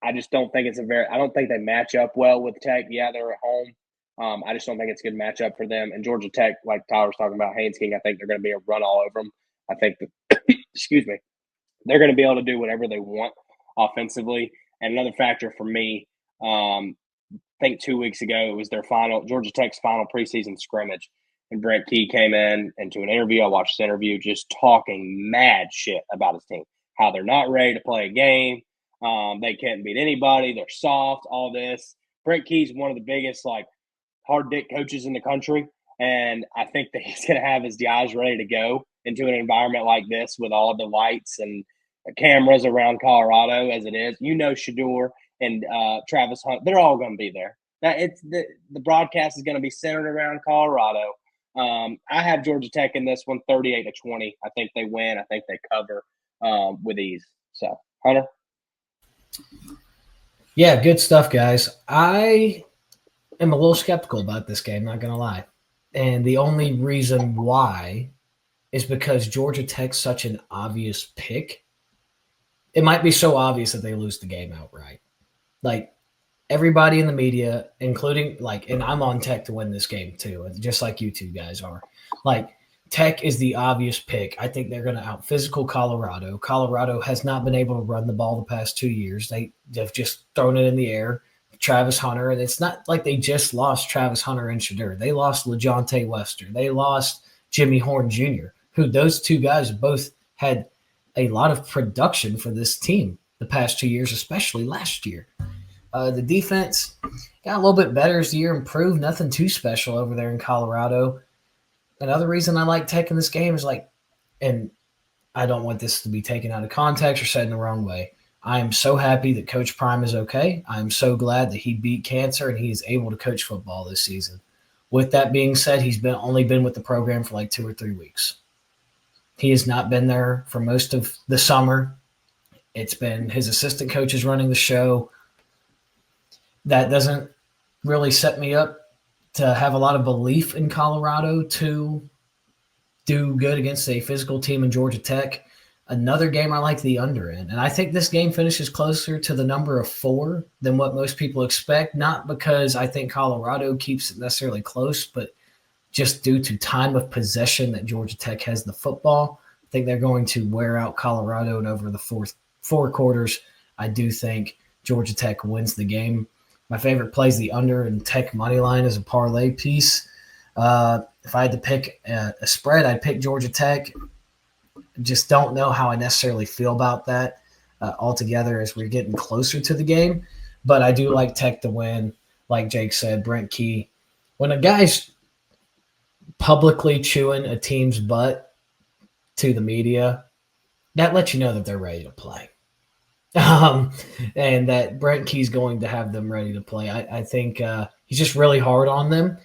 I just don't think I don't think they match up well with Tech. Yeah, they're at home. I just don't think it's a good matchup for them. And Georgia Tech, like Tyler was talking about, Haynes King, I think they're going to be a run all over them. I think that, excuse me, they're going to be able to do whatever they want offensively. And another factor for me, I think 2 weeks ago, it was Georgia Tech's final preseason scrimmage. And Brent Key came in into an interview. I watched this interview just talking mad shit about his team, how they're not ready to play a game. They can't beat anybody. They're soft, all this. Brent Key's one of the biggest, hard dick coaches in the country. And I think that he's going to have his guys ready to go into an environment like this with all the lights and cameras around Colorado as it is. Shedeur and Travis Hunt, they're all going to be there. The broadcast is going to be centered around Colorado. I have Georgia Tech in this one, 38-20. I think they win. I think they cover with ease. So, Hunter? Yeah, good stuff, guys. I am a little skeptical about this game, not going to lie. And the only reason why is because Georgia Tech's such an obvious pick. It might be so obvious that they lose the game outright. Everybody in the media, including and I'm on Tech to win this game too, just like you two guys are. Tech is the obvious pick. I think they're going to out-physical Colorado. Colorado has not been able to run the ball the past 2 years. They've just thrown it in the air. Travis Hunter, and it's not like they just lost Travis Hunter and Shedeur. They lost LeJontay Wester. They lost Jimmy Horn Jr., who those 2 guys both had a lot of production for this team the past 2 years, especially last year. The defense got a little bit better as the year improved. Nothing too special over there in Colorado. Another reason I like Tech in this game is and I don't want this to be taken out of context or said in the wrong way. I am so happy that Coach Prime is okay. I am so glad that he beat cancer and he is able to coach football this season. With that being said, he's only been with the program for 2 or 3 weeks. He has not been there for most of the summer. It's been his assistant coaches running the show. That doesn't really set me up to have a lot of belief in Colorado to do good against a physical team in Georgia Tech. Another game I like the under in. And I think this game finishes closer to the number of 4 than what most people expect, not because I think Colorado keeps it necessarily close, but just due to time of possession that Georgia Tech has the football. I think they're going to wear out Colorado, and over the 4 quarters, I do think Georgia Tech wins the game. My favorite play is the under and Tech money line as a parlay piece. if I had to pick a spread, I'd pick Georgia Tech. Just don't know how I necessarily feel about that altogether as we're getting closer to the game. But I do like Tech to win. Like Jake said, Brent Key. When a guy's publicly chewing a team's butt to the media, that lets you know that they're ready to play. And that Brent Key's going to have them ready to play. I think he's just really hard on them.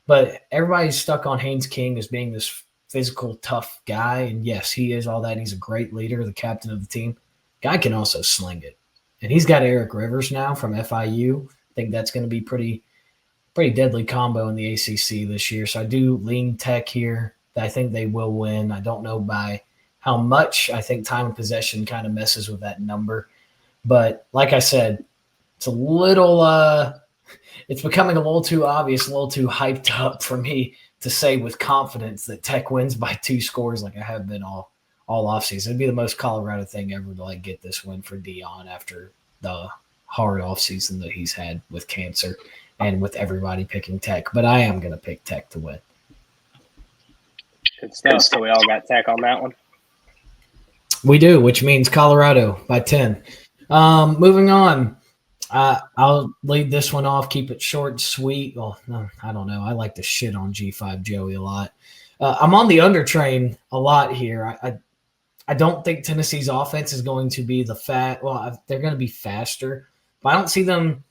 But everybody's stuck on Haynes King as being this physical, tough guy. And yes, he is all that. He's a great leader, the captain of the team. Guy can also sling it. And he's got Eric Rivers now from FIU. I think that's going to be pretty deadly combo in the ACC this year. So I do lean Tech here. I think they will win. I don't know by how much. I think time of possession kind of messes with that number. But like I said, it's a little it's becoming a little too obvious, a little too hyped up for me to say with confidence that Tech wins by 2 scores like I have been all offseason. It'd be the most Colorado thing ever to like get this win for Dion after the hard offseason that he's had with cancer and with everybody picking Tech. But I am going to pick Tech to win. Good stuff. So we all got Tech on that one? We do, which means Colorado by 10. Moving on. I'll lead this one off, keep it short and sweet. Well, no, I don't know. I like to shit on G5 Joey a lot. I'm on the under train a lot here. I don't think Tennessee's offense is going to be they're going to be faster, but I don't see them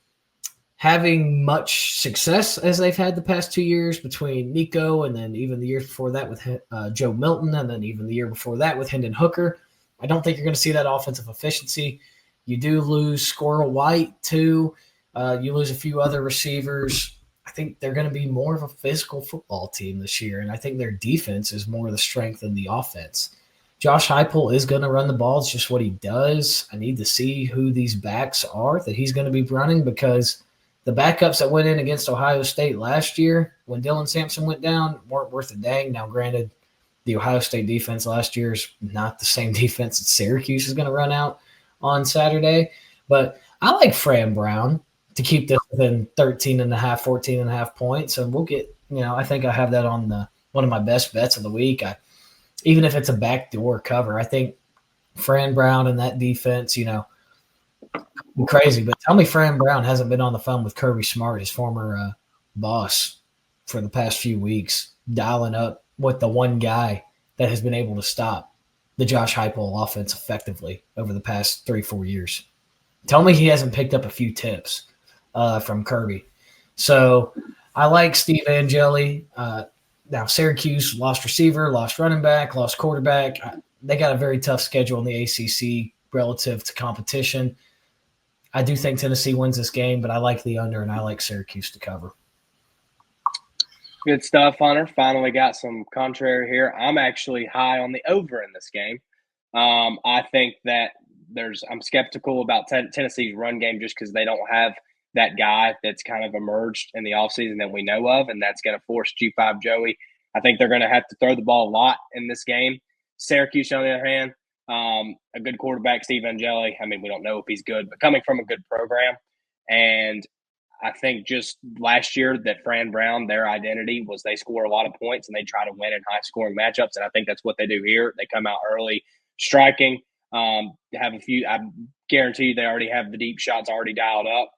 having much success as they've had the past 2 years between Nico and then even the year before that with Joe Milton and then even the year before that with Hendon Hooker. I don't think you're going to see that offensive efficiency. You do lose Squirrel White, too. You lose a few other receivers. I think they're going to be more of a physical football team this year, and I think their defense is more the strength than the offense. Josh Heupel is going to run the ball. It's just what he does. I need to see who these backs are that he's going to be running because the backups that went in against Ohio State last year when Dylan Sampson went down weren't worth a dang. Now, granted, the Ohio State defense last year is not the same defense that Syracuse is going to run out on Saturday. But I like Fran Brown to keep this within 14.5 points. And we'll get, I think I have that on one of my best bets of the week. Even if it's a backdoor cover, I think Fran Brown and that defense, crazy. But tell me Fran Brown hasn't been on the phone with Kirby Smart, his former boss, for the past few weeks, dialing up with the one guy that has been able to stop the Josh Heupel offense effectively over the past 3-4 years. Tell me he hasn't picked up a few tips from Kirby. So I like Steve Angeli. Now Syracuse lost receiver, lost running back, lost quarterback. They got a very tough schedule in the ACC relative to competition. I do think Tennessee wins this game, but I like the under and I like Syracuse to cover. Good stuff, Hunter. Finally got some contrary here. I'm actually high on the over in this game. I think that I'm skeptical about Tennessee's run game just because they don't have that guy that's kind of emerged in the offseason that we know of, and that's going to force G5 Joey. I think they're going to have to throw the ball a lot in this game. Syracuse, on the other hand, a good quarterback, Steve Angeli. I mean, we don't know if he's good, but coming from a good program. And I think just last year that Fran Brown, their identity was they score a lot of points and they try to win in high-scoring matchups, and I think that's what they do here. They come out early, striking, have a few – I guarantee you they already have the deep shots already dialed up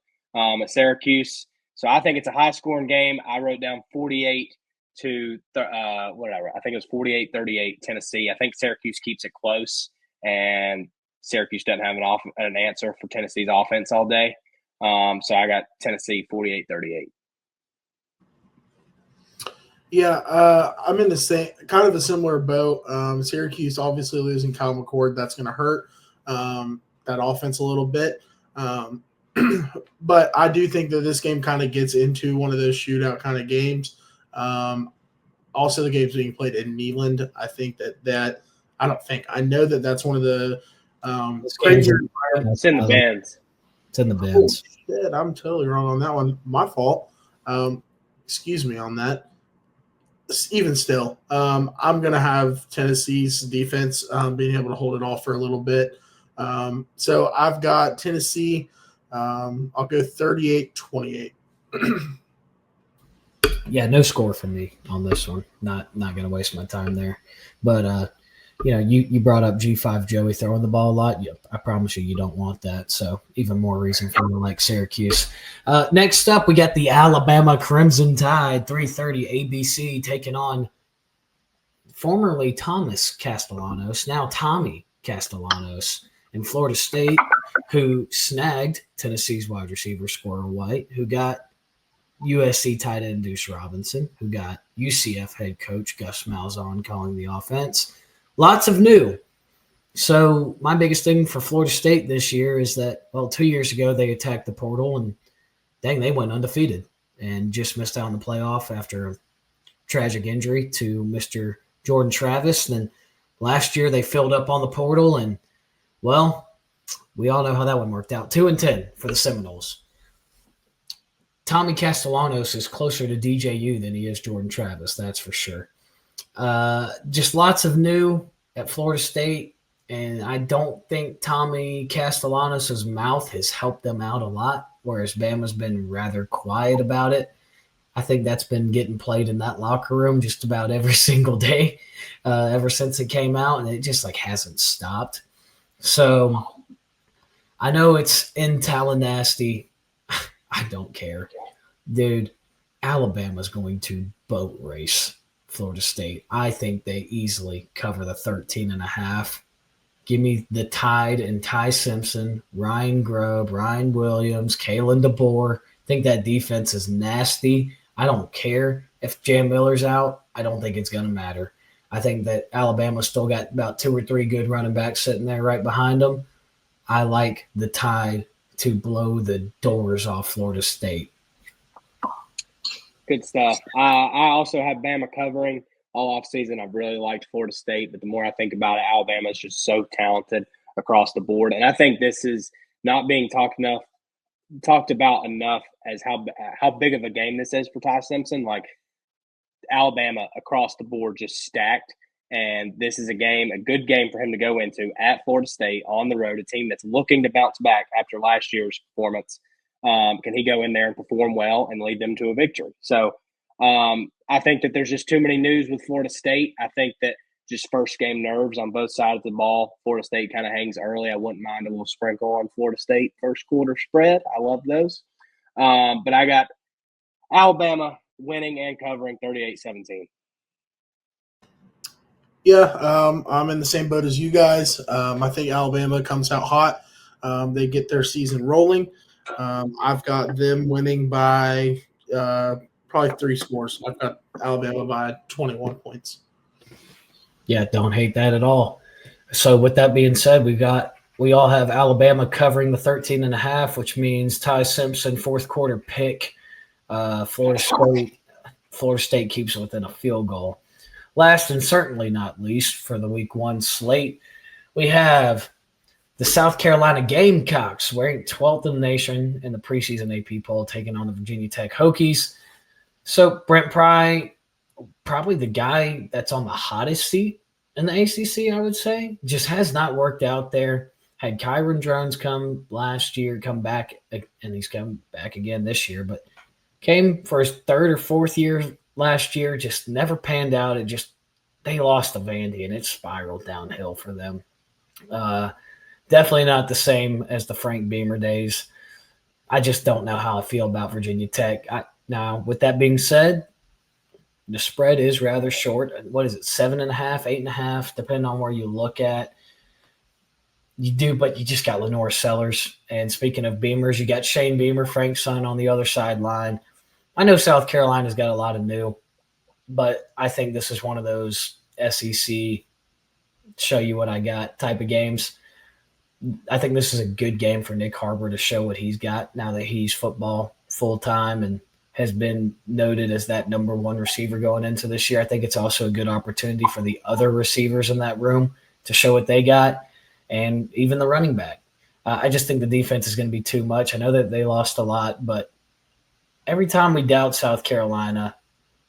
at Syracuse. So I think it's a high-scoring game. I wrote down 48 to whatever. I think it was 48-38 Tennessee. I think Syracuse keeps it close, and Syracuse doesn't have an answer for Tennessee's offense all day. So I got Tennessee 48-38. Yeah, I'm in the same kind of a similar boat. Syracuse obviously losing Kyle McCord, that's going to hurt that offense a little bit. But I do think that this game kind of gets into one of those shootout kind of games. Also, the game's being played in Neyland. I think I know that that's one of the crazier. It's in the bands. It's in the bins. Oh, shit, I'm totally wrong on that one. My fault. Excuse me on that. Even still, I'm going to have Tennessee's defense being able to hold it off for a little bit. So I've got Tennessee. I'll go 38-28. Yeah, no score from me on this one. Not going to waste my time there. But you brought up G5 Joey throwing the ball a lot. I promise you don't want that. So even more reason for me to like Syracuse. Next up, we got the Alabama Crimson Tide, 3:30 ABC, taking on formerly Thomas Castellanos, now Tommy Castellanos in Florida State, who snagged Tennessee's wide receiver Squirrel White, who got USC tight end Deuce Robinson, who got UCF head coach Gus Malzahn calling the offense. Lots of new. So my biggest thing for Florida State this year is that, 2 years ago they attacked the portal and dang, they went undefeated and just missed out on the playoff after a tragic injury to Mr. Jordan Travis. And then last year they filled up on the portal and, we all know how that one worked out. 2-10 for the Seminoles. Tommy Castellanos is closer to DJU than he is Jordan Travis, that's for sure. Just lots of new at Florida State, and I don't think Tommy Castellanos' mouth has helped them out a lot, whereas Bama's been rather quiet about it. I think that's been getting played in that locker room just about every single day ever since it came out, and it just hasn't stopped. So I know it's in Tallahassee. I don't care. Dude, Alabama's going to boat race Florida State. I think they easily cover the 13.5. Give me the Tide and Ty Simpson, Ryan Grubb, Ryan Williams, Kalen DeBoer. I think that defense is nasty. I don't care if Jam Miller's out. I don't think it's going to matter. I think that Alabama's still got about 2 or 3 good running backs sitting there right behind them. I like the Tide to blow the doors off Florida State. Good stuff. I also have Bama covering all offseason. I've really liked Florida State, but the more I think about it, Alabama is just so talented across the board. And I think this is not being talked about enough as how big of a game this is for Ty Simpson. Alabama across the board just stacked. And this is a good game for him to go into at Florida State on the road, a team that's looking to bounce back after last year's performance. Can he go in there and perform well and lead them to a victory? So I think that there's just too many news with Florida State. I think that just first game nerves on both sides of the ball. Florida State kind of hangs early. I wouldn't mind a little sprinkle on Florida State first quarter spread. I love those. But I got Alabama winning and covering 38-17. Yeah, I'm in the same boat as you guys. I think Alabama comes out hot. They get their season rolling. I've got them winning by probably 3 scores. I've got Alabama by 21 points. Yeah, don't hate that at all. So with that being said, we all have Alabama covering the 13.5, which means Ty Simpson fourth quarter pick. Florida State keeps it within a field goal. Last and certainly not least for the week 1 slate, we have the South Carolina Gamecocks, ranked 12th in the nation in the preseason AP poll, taking on the Virginia Tech Hokies. So Brent Pry, probably the guy that's on the hottest seat in the ACC, I would say, just has not worked out there. Had Kyron Drones come back, and he's come back again this year, but came for his 3rd or 4th year last year, just never panned out. They lost to Vandy, and it spiraled downhill for them. Definitely not the same as the Frank Beamer days. I just don't know how I feel about Virginia Tech. Now, with that being said, the spread is rather short. What is it, 7.5, 8.5, depending on where you look at. But you just got Lenore Sellers. And speaking of Beamers, you got Shane Beamer, Frank's son, on the other sideline. I know South Carolina's got a lot of new, but I think this is one of those SEC show you what I got type of games. I think this is a good game for Nick Harbor to show what he's got now that he's football full-time and has been noted as that number 1 receiver going into this year. I think it's also a good opportunity for the other receivers in that room to show what they got, and even the running back. I just think the defense is going to be too much. I know that they lost a lot, but every time we doubt South Carolina,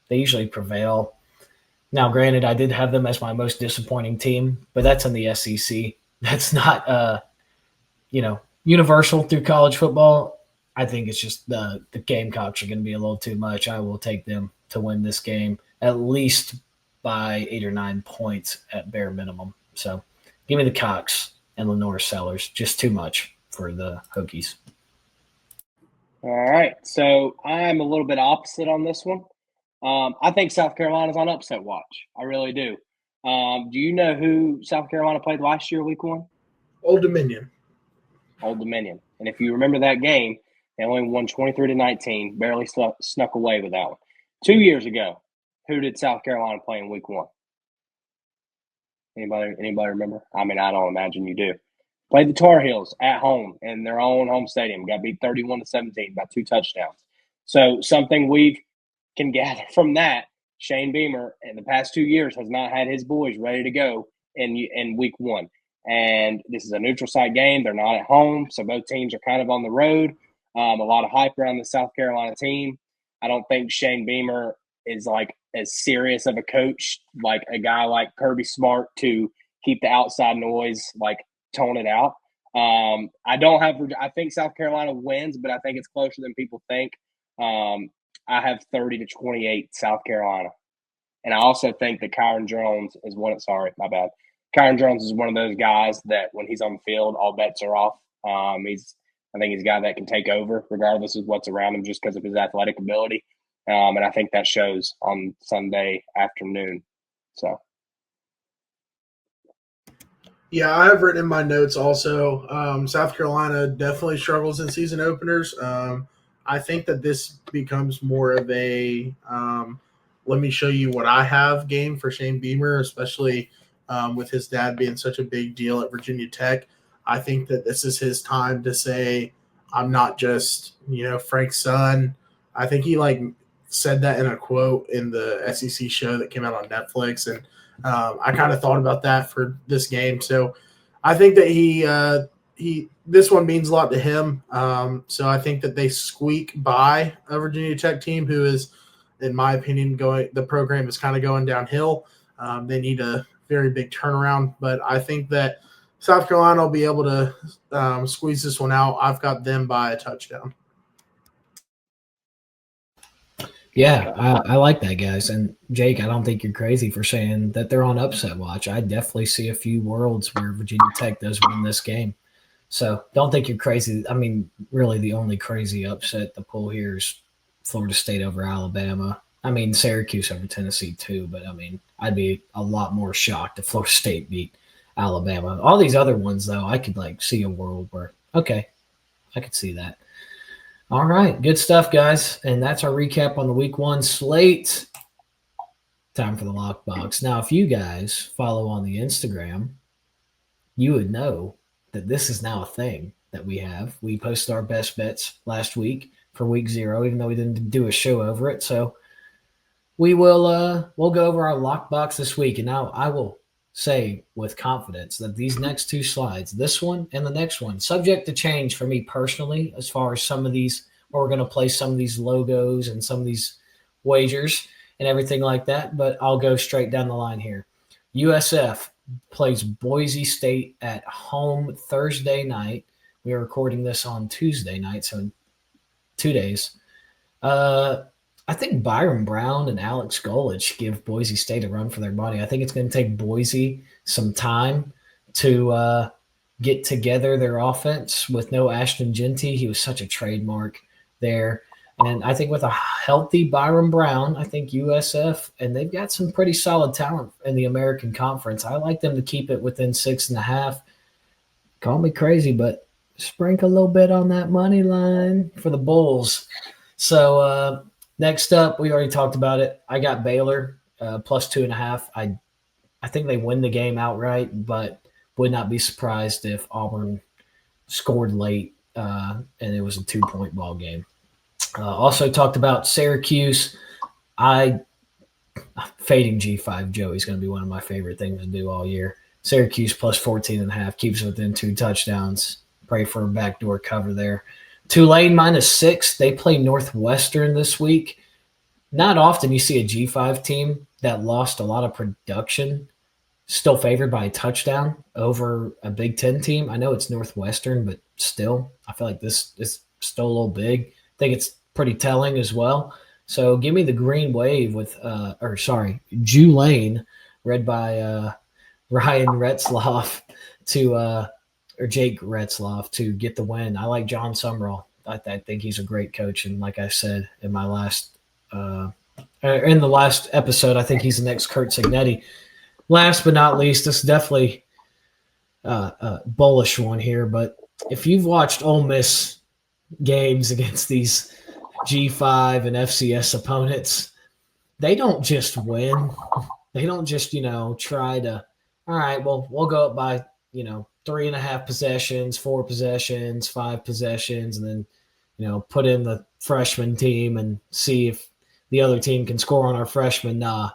they usually prevail. Now, granted, I did have them as my most disappointing team, but that's in the SEC. That's not, universal through college football. I think it's just the Gamecocks are going to be a little too much. I will take them to win this game, at least by 8 or 9 points at bare minimum. So give me the Cox and Lenore Sellers. Just too much for the Hokies. All right. So I'm a little bit opposite on this one. I think South Carolina's on upset watch. I really do. Do you know who South Carolina played last year, week 1? Old Dominion. Old Dominion. And if you remember that game, they only won 23-19, barely snuck away with that one. 2 years ago, who did South Carolina play in week 1? Anybody remember? I mean, I don't imagine you do. Played the Tar Heels at home in their own home stadium. Got beat 31-17 by 2 touchdowns. So something we can gather from that, Shane Beamer in the past 2 years has not had his boys ready to go in week 1. And this is a neutral site game. They're not at home, so both teams are kind of on the road. A lot of hype around the South Carolina team. I don't think Shane Beamer is like as serious of a coach, like a guy like Kirby Smart, to keep the outside noise, like tone it out. I think South Carolina wins, but I think it's closer than people think. I have 30-28 South Carolina. And I also think that Kyron Jones is Kyron Jones is one of those guys that when he's on the field, all bets are off. I think he's a guy that can take over regardless of what's around him just because of his athletic ability. And I think that shows on Sunday afternoon. So. Yeah, I have written in my notes also, South Carolina definitely struggles in season openers. I think that this becomes more of a let me show you what I have game for Shane Beamer, especially with his dad being such a big deal at Virginia Tech. I think that this is his time to say, I'm not just, Frank's son. I think he said that in a quote in the SEC show that came out on Netflix. And I kind of thought about that for this game. So I think that this one means a lot to him. So I think that they squeak by a Virginia Tech team who is, in my opinion, the program is kind of going downhill. They need a very big turnaround, but I think that South Carolina will be able to squeeze this one out. I've got them by a touchdown. Yeah, I like that, guys. And Jake, I don't think you're crazy for saying that they're on upset watch. I definitely see a few worlds where Virginia Tech does win this game. So don't think you're crazy. I mean, really the only crazy upset to pull here is Florida State over Alabama. I mean, Syracuse over Tennessee too, but I mean, I'd be a lot more shocked if Florida State beat Alabama. All these other ones, though, I could see a world where, okay, I could see that. All right, good stuff, guys. And that's our recap on the week 1 slate. Time for the lockbox. Now, if you guys follow on the Instagram, you would know that this is now a thing that we have. We posted our best bets last week for week 0, even though we didn't do a show over it. So we'll go over our lockbox this week. And now I will say with confidence that these next 2 slides, this one and the next one, subject to change for me personally, as far as some of these, where we're going to place some of these logos and some of these wagers and everything like that. But I'll go straight down the line here. USF plays Boise State at home Thursday night. We are recording this on Tuesday night, so in 2 days. I think Byron Brown and Alex Golich give Boise State a run for their money. I think it's going to take Boise some time to get together their offense with no Ashton Jeanty. He was such a trademark there. And I think with a healthy Byron Brown, I think USF, and they've got some pretty solid talent in the American Conference. I like them to keep it within 6.5. Call me crazy, but sprinkle a little bit on that money line for the Bulls. So, next up, we already talked about it. I got Baylor plus 2.5. I think they win the game outright, but would not be surprised if Auburn scored late and it was a 2-point ball game. Also talked about Syracuse. Fading G5 Joey is going to be one of my favorite things to do all year. Syracuse plus 14.5 keeps it within 2 touchdowns. Pray for a backdoor cover there. Tulane -6. They play Northwestern this week. Not often you see a G5 team that lost a lot of production still favored by a touchdown over a Big Ten team. I know it's Northwestern, but still, I feel like this is still a little big. I think it's pretty telling as well. So give me the Green Wave with, Tulane, read by Ryan Retzloff or Jake Retzloff to get the win. I like John Summerall. I think he's a great coach, and like I said in my in the last episode, I think he's the next Curt Cignetti. Last but not least, this is definitely a bullish one here, but if you've watched Ole Miss games against these G5 and FCS opponents, they don't just win. They don't just, try to, all right, well, we'll go up by, 3.5 possessions, 4 possessions, 5 possessions, and then, put in the freshman team and see if the other team can score on our freshmen. Nah.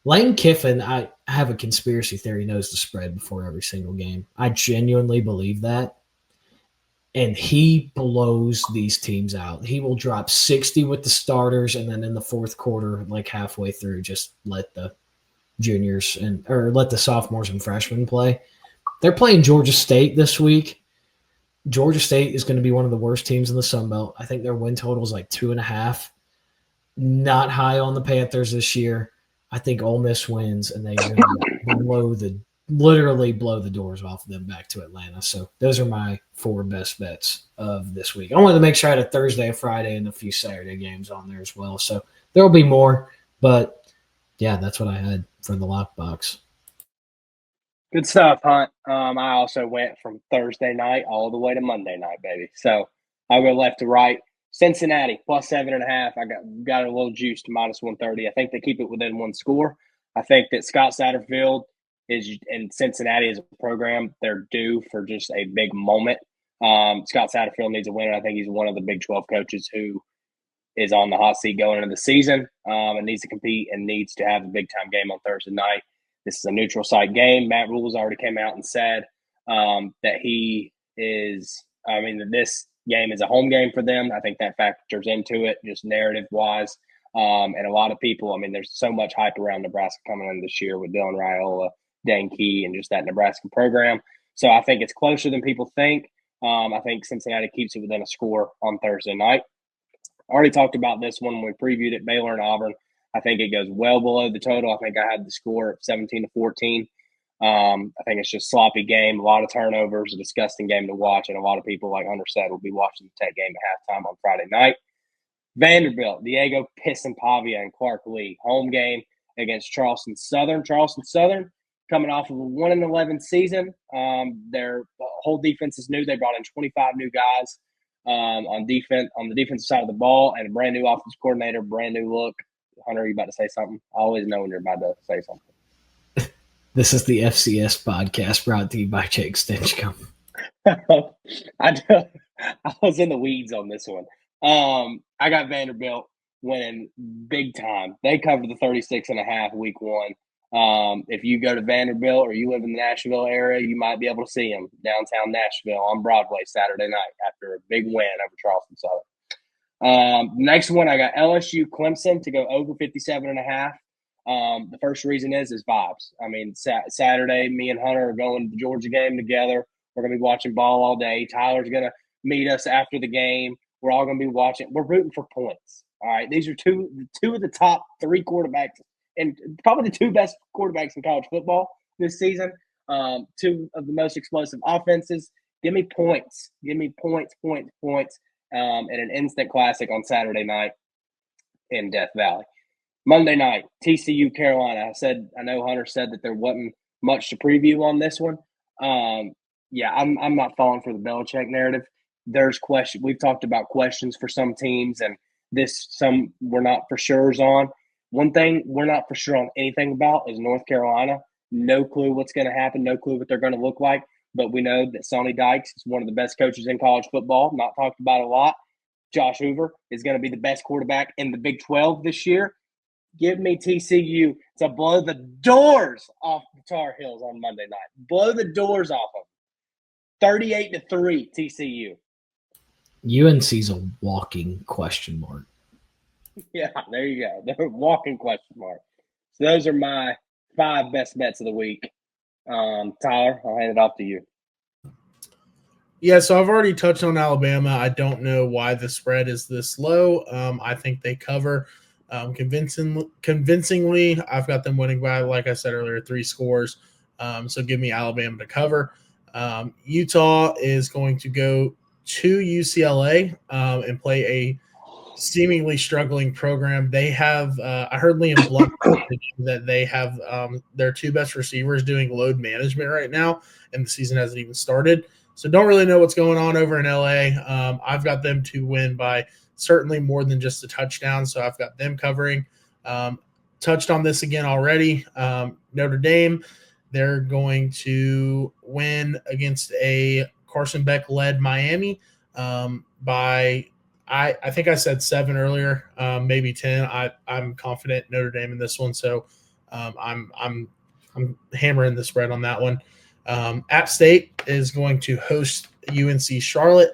Lane Kiffin, I have a conspiracy theory, knows the spread before every single game. I genuinely believe that. And he blows these teams out. He will drop 60 with the starters, and then in the fourth quarter, like halfway through, just let the juniors or let the sophomores and freshmen play. They're playing Georgia State this week. Georgia State is going to be one of the worst teams in the Sun Belt. I think their win total is like 2.5. Not high on the Panthers this year. I think Ole Miss wins, and they literally blow the doors off of them back to Atlanta. So those are my 4 best bets of this week. I wanted to make sure I had a Thursday, a Friday, and a few Saturday games on there as well. So there will be more, but yeah, that's what I had for the lockbox. Good stuff, Hunt. I also went from Thursday night all the way to Monday night, baby. So I'll go left to right. Cincinnati plus 7.5. I got a little juice to minus 130. I think they keep it within one score. I think that Scott Satterfield and Cincinnati as a program, they're due for just a big moment. Scott Satterfield needs a winner. I think he's one of the Big 12 coaches who is on the hot seat going into the season and needs to compete and needs to have a big-time game on Thursday night. This is a neutral site game. Matt Rhule's already came out and said that this game is a home game for them. I think that factors into it, just narrative-wise. And a lot of people, there's so much hype around Nebraska coming in this year with Dylan Raiola, Dane Key, and just that Nebraska program. So I think it's closer than people think. I think Cincinnati keeps it within a score on Thursday night. I already talked about this one when we previewed it, Baylor and Auburn. I think it goes well below the total. I think I had the score at 17-14. I think it's just a sloppy game, a lot of turnovers, a disgusting game to watch, and a lot of people, like Hunter said, will be watching the Tech game at halftime on Friday night. Vanderbilt, Diego Pisson-Pavia and Clark Lee, home game against Charleston Southern. Charleston Southern coming off of a 1-11 season. Their whole defense is new. They brought in 25 new guys on the defensive side of the ball, and a brand new offensive coordinator, brand new look. Hunter, you about to say something? I always know when you're about to say something. This is the FCS podcast brought to you by Jake Stinchcomb. I was in the weeds on this one. I got Vanderbilt winning big time. They covered the 36.5 week 1. If you go to Vanderbilt or you live in the Nashville area, you might be able to see them downtown Nashville on Broadway Saturday night after a big win over Charleston Southern. Next one, I got LSU Clemson to go over 57.5. The first reason is vibes. Saturday, me and Hunter are going to the Georgia game together. We're going to be watching ball all day. Tyler's going to meet us after the game. We're all going to be watching. We're rooting for points. All right. These are two of the top 3 quarterbacks and probably the 2 best quarterbacks in college football this season. 2 of the most explosive offenses. Give me points. Give me points. And an instant classic on Saturday night in Death Valley. Monday night, TCU Carolina. I know Hunter said that there wasn't much to preview on this one. I'm not falling for the Belichick narrative. There's question. We've talked about questions for some teams, and some we're not for sures on. One thing we're not for sure on anything about is North Carolina. No clue what's going to happen. No clue what they're going to look like. But we know that Sonny Dykes is one of the best coaches in college football, not talked about a lot. Josh Hoover is going to be the best quarterback in the Big 12 this year. Give me TCU to blow the doors off the Tar Heels on Monday night. Blow the doors off them. 38-3 TCU. UNC's a walking question mark. Yeah, there you go. They're a walking question mark. So those are my 5 best bets of the week. Tyler, I'll hand it off to you. Yeah, so I've already touched on Alabama. I don't know why the spread is this low. I think they cover convincingly. I've got them winning by, like I said earlier, 3 scores. So give me Alabama to cover. Utah is going to go to UCLA and play a seemingly struggling program. They have, I heard Liam Blunt that they have their 2 best receivers doing load management right now, and the season hasn't even started. So don't really know what's going on over in LA. I've got them to win by certainly more than just a touchdown. So I've got them covering. Touched on this again already. Notre Dame, they're going to win against a Carson Beck led Miami by I think I said 7 earlier, maybe 10. I'm confident Notre Dame in this one, so I'm hammering the spread on that one. App State is going to host UNC Charlotte.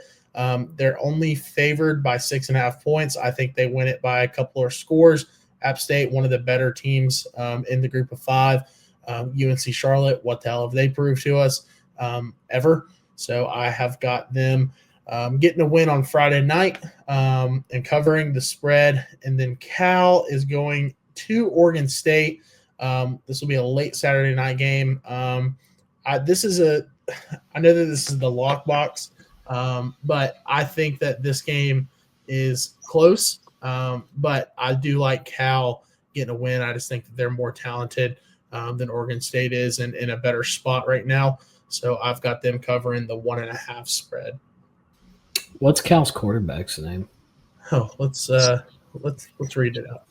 They're only favored by 6.5 points. I think they win it by a couple of scores. App State, one of the better teams in the group of 5. UNC Charlotte, what the hell have they proved to us ever? So I have got them getting a win on Friday night and covering the spread. And then Cal is going to Oregon State. This will be a late Saturday night game. I know that this is the lock box, but I think that this game is close. But I do like Cal getting a win. I just think that they're more talented than Oregon State is and in a better spot right now. So I've got them covering the 1.5 spread. What's Cal's quarterback's name? Oh, let's read it out.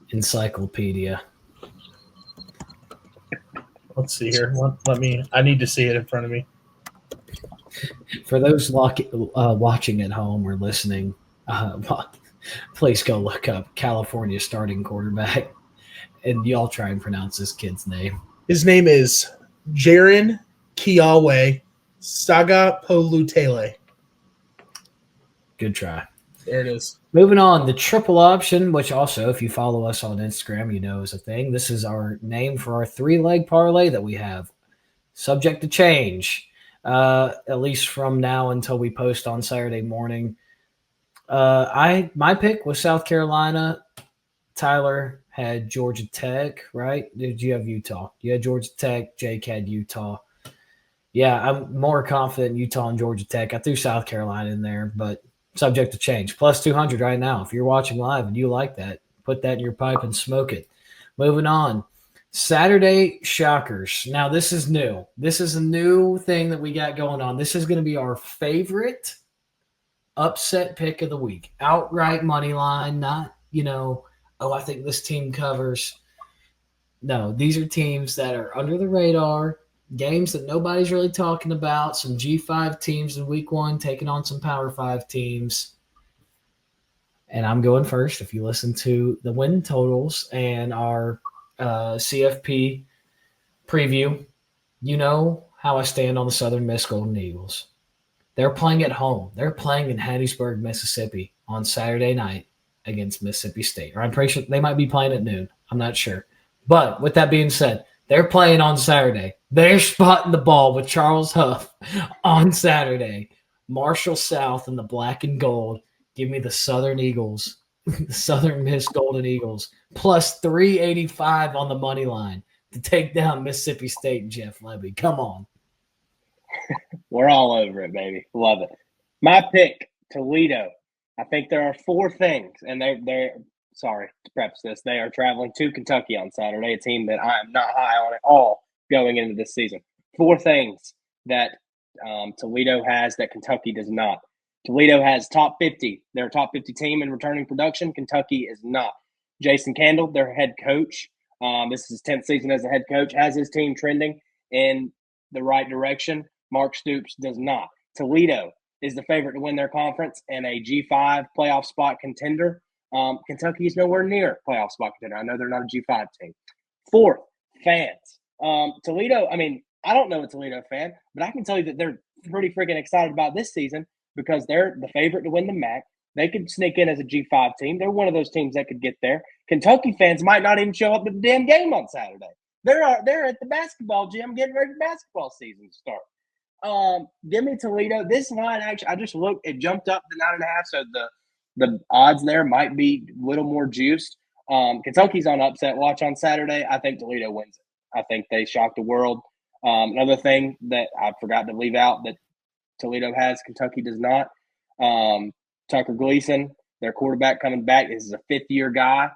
Encyclopedia. Let's see here. I need to see it in front of me. For those watching at home or listening, please go look up California starting quarterback, and y'all try and pronounce this kid's name. His name is Jaron Kiawe Sagapolutele. Good try. There it is. Moving on, the triple option, which also, if you follow us on Instagram, you know is a thing. This is our name for our 3-leg parlay that we have. Subject to change, at least from now until we post on Saturday morning. My pick was South Carolina. Tyler had Georgia Tech, right? Did you have Utah? You had Georgia Tech. Jake had Utah. Yeah, I'm more confident in Utah and Georgia Tech. I threw South Carolina in there, but subject to change. Plus 200 right now. If you're watching live and you like that, put that in your pipe and smoke it. Moving on. Saturday Shockers. Now, this is new. This is a new thing that we got going on. This is going to be our favorite upset pick of the week. Outright money line, not, I think this team covers. No, these are teams that are under the radar, games that nobody's really talking about, some G5 teams in week 1 taking on some Power 5 teams. And I'm going first. If you listen to the win totals and our CFP preview, you know how I stand on the Southern Miss Golden Eagles. They're playing at home. They're playing in Hattiesburg, Mississippi on Saturday night against Mississippi State. Or I'm pretty sure they might be playing at noon. I'm not sure. But with that being said, they're playing on Saturday. They're spotting the ball with Charles Huff on Saturday. Marshall South and the black and gold. Give me the Southern Eagles, the Southern Miss Golden Eagles, plus 385 on the money line to take down Mississippi State and Jeff Lebby. Come on. We're all over it, baby. Love it. My pick, Toledo. I think there are 4 things, and they're sorry to preface this. They are traveling to Kentucky on Saturday, a team that I am not high on at all going into this season. 4 things that Toledo has that Kentucky does not. Toledo has top 50. They're a top 50 team in returning production. Kentucky is not. Jason Candle, their head coach, this is his 10th season as a head coach, has his team trending in the right direction. Mark Stoops does not. Toledo is the favorite to win their conference and a G5 playoff spot contender. Kentucky is nowhere near playoff spot contender. I know they're not a G5 team. 4th, fans. Toledo, I don't know a Toledo fan, but I can tell you that they're pretty freaking excited about this season because they're the favorite to win the MAC. They could sneak in as a G5 team. They're one of those teams that could get there. Kentucky fans might not even show up at the damn game on Saturday. They're at the basketball gym getting ready for basketball season to start. Give me Toledo. This line actually, I just looked. It jumped up to 9.5, so the odds there might be a little more juiced. Kentucky's on upset watch on Saturday. I think Toledo wins it. I think they shock the world. Another thing that I forgot to leave out that Toledo has, Kentucky does not. Tucker Gleason, their quarterback, coming back. This is a fifth-year guy.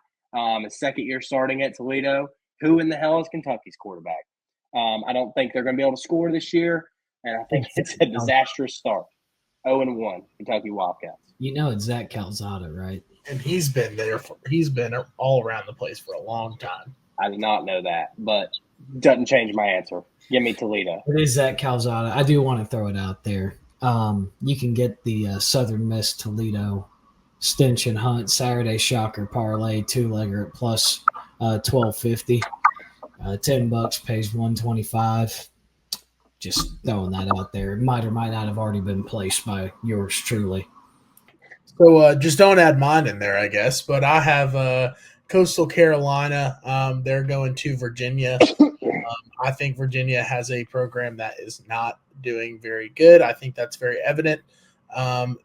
His second year starting at Toledo. Who in the hell is Kentucky's quarterback? I don't think they're going to be able to score this year, and I think it's a disastrous start. 0-1, Kentucky Wildcats. You know it's Zach Calzada, right? And he's been there. He's been all around the place for a long time. I did not know that, but doesn't change my answer. Give me Toledo. It is Zach Calzada. I do want to throw it out there. You can get the Southern Miss Toledo Stench and Hunt Saturday Shocker parlay 2-legger at plus 12.50. $10 pays $125. Just throwing that out there. It might or might not have already been placed by yours truly. So just don't add mine in there, I guess. But I have Coastal Carolina. They're going to Virginia. I think Virginia has a program that is not doing very good. I think that's very evident.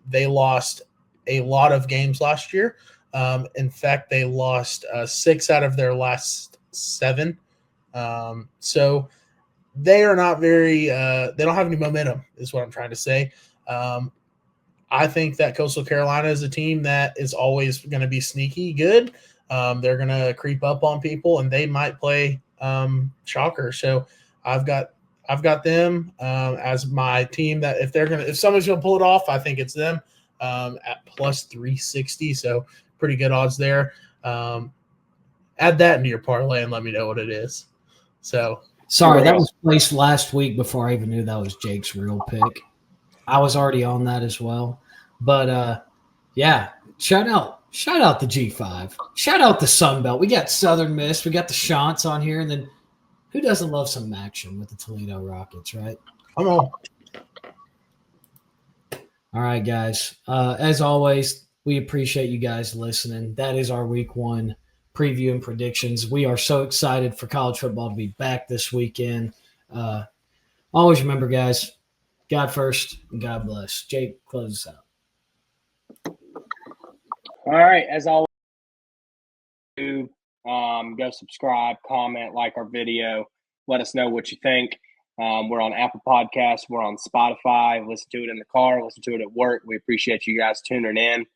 They lost a lot of games last year. In fact, they lost 6 out of their last 7. So they are not very they don't have any momentum is what I'm trying to say. I think that Coastal Carolina is a team that is always going to be sneaky good. They're going to creep up on people, and they might play shocker. So I've got them as my team that if somebody's going to pull it off, I think it's them at plus 360. So pretty good odds there. Add that into your parlay and let me know what it is. So sorry, that was placed last week before I even knew that was Jake's real pick. I was already on that as well. But yeah, shout out the G5. Shout out the Sun Belt. We got Southern Miss, we got the Shants on here, and then who doesn't love some action with the Toledo Rockets, right? Come on. All right, guys. As always, we appreciate you guys listening. That is our week 1 preview and predictions. We are so excited for college football to be back this weekend. Always remember, guys, God first and God bless. Jake, close us out. All right. As always, go subscribe, comment, like our video. Let us know what you think. We're on Apple Podcasts. We're on Spotify. Listen to it in the car. Listen to it at work. We appreciate you guys tuning in.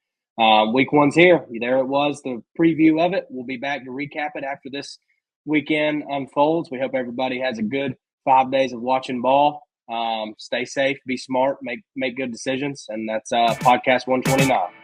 Week 1's here. There it was, the preview of it. We'll be back to recap it after this weekend unfolds. We hope everybody has a good 5 days of watching ball. Stay safe, be smart, make good decisions. And that's podcast 129.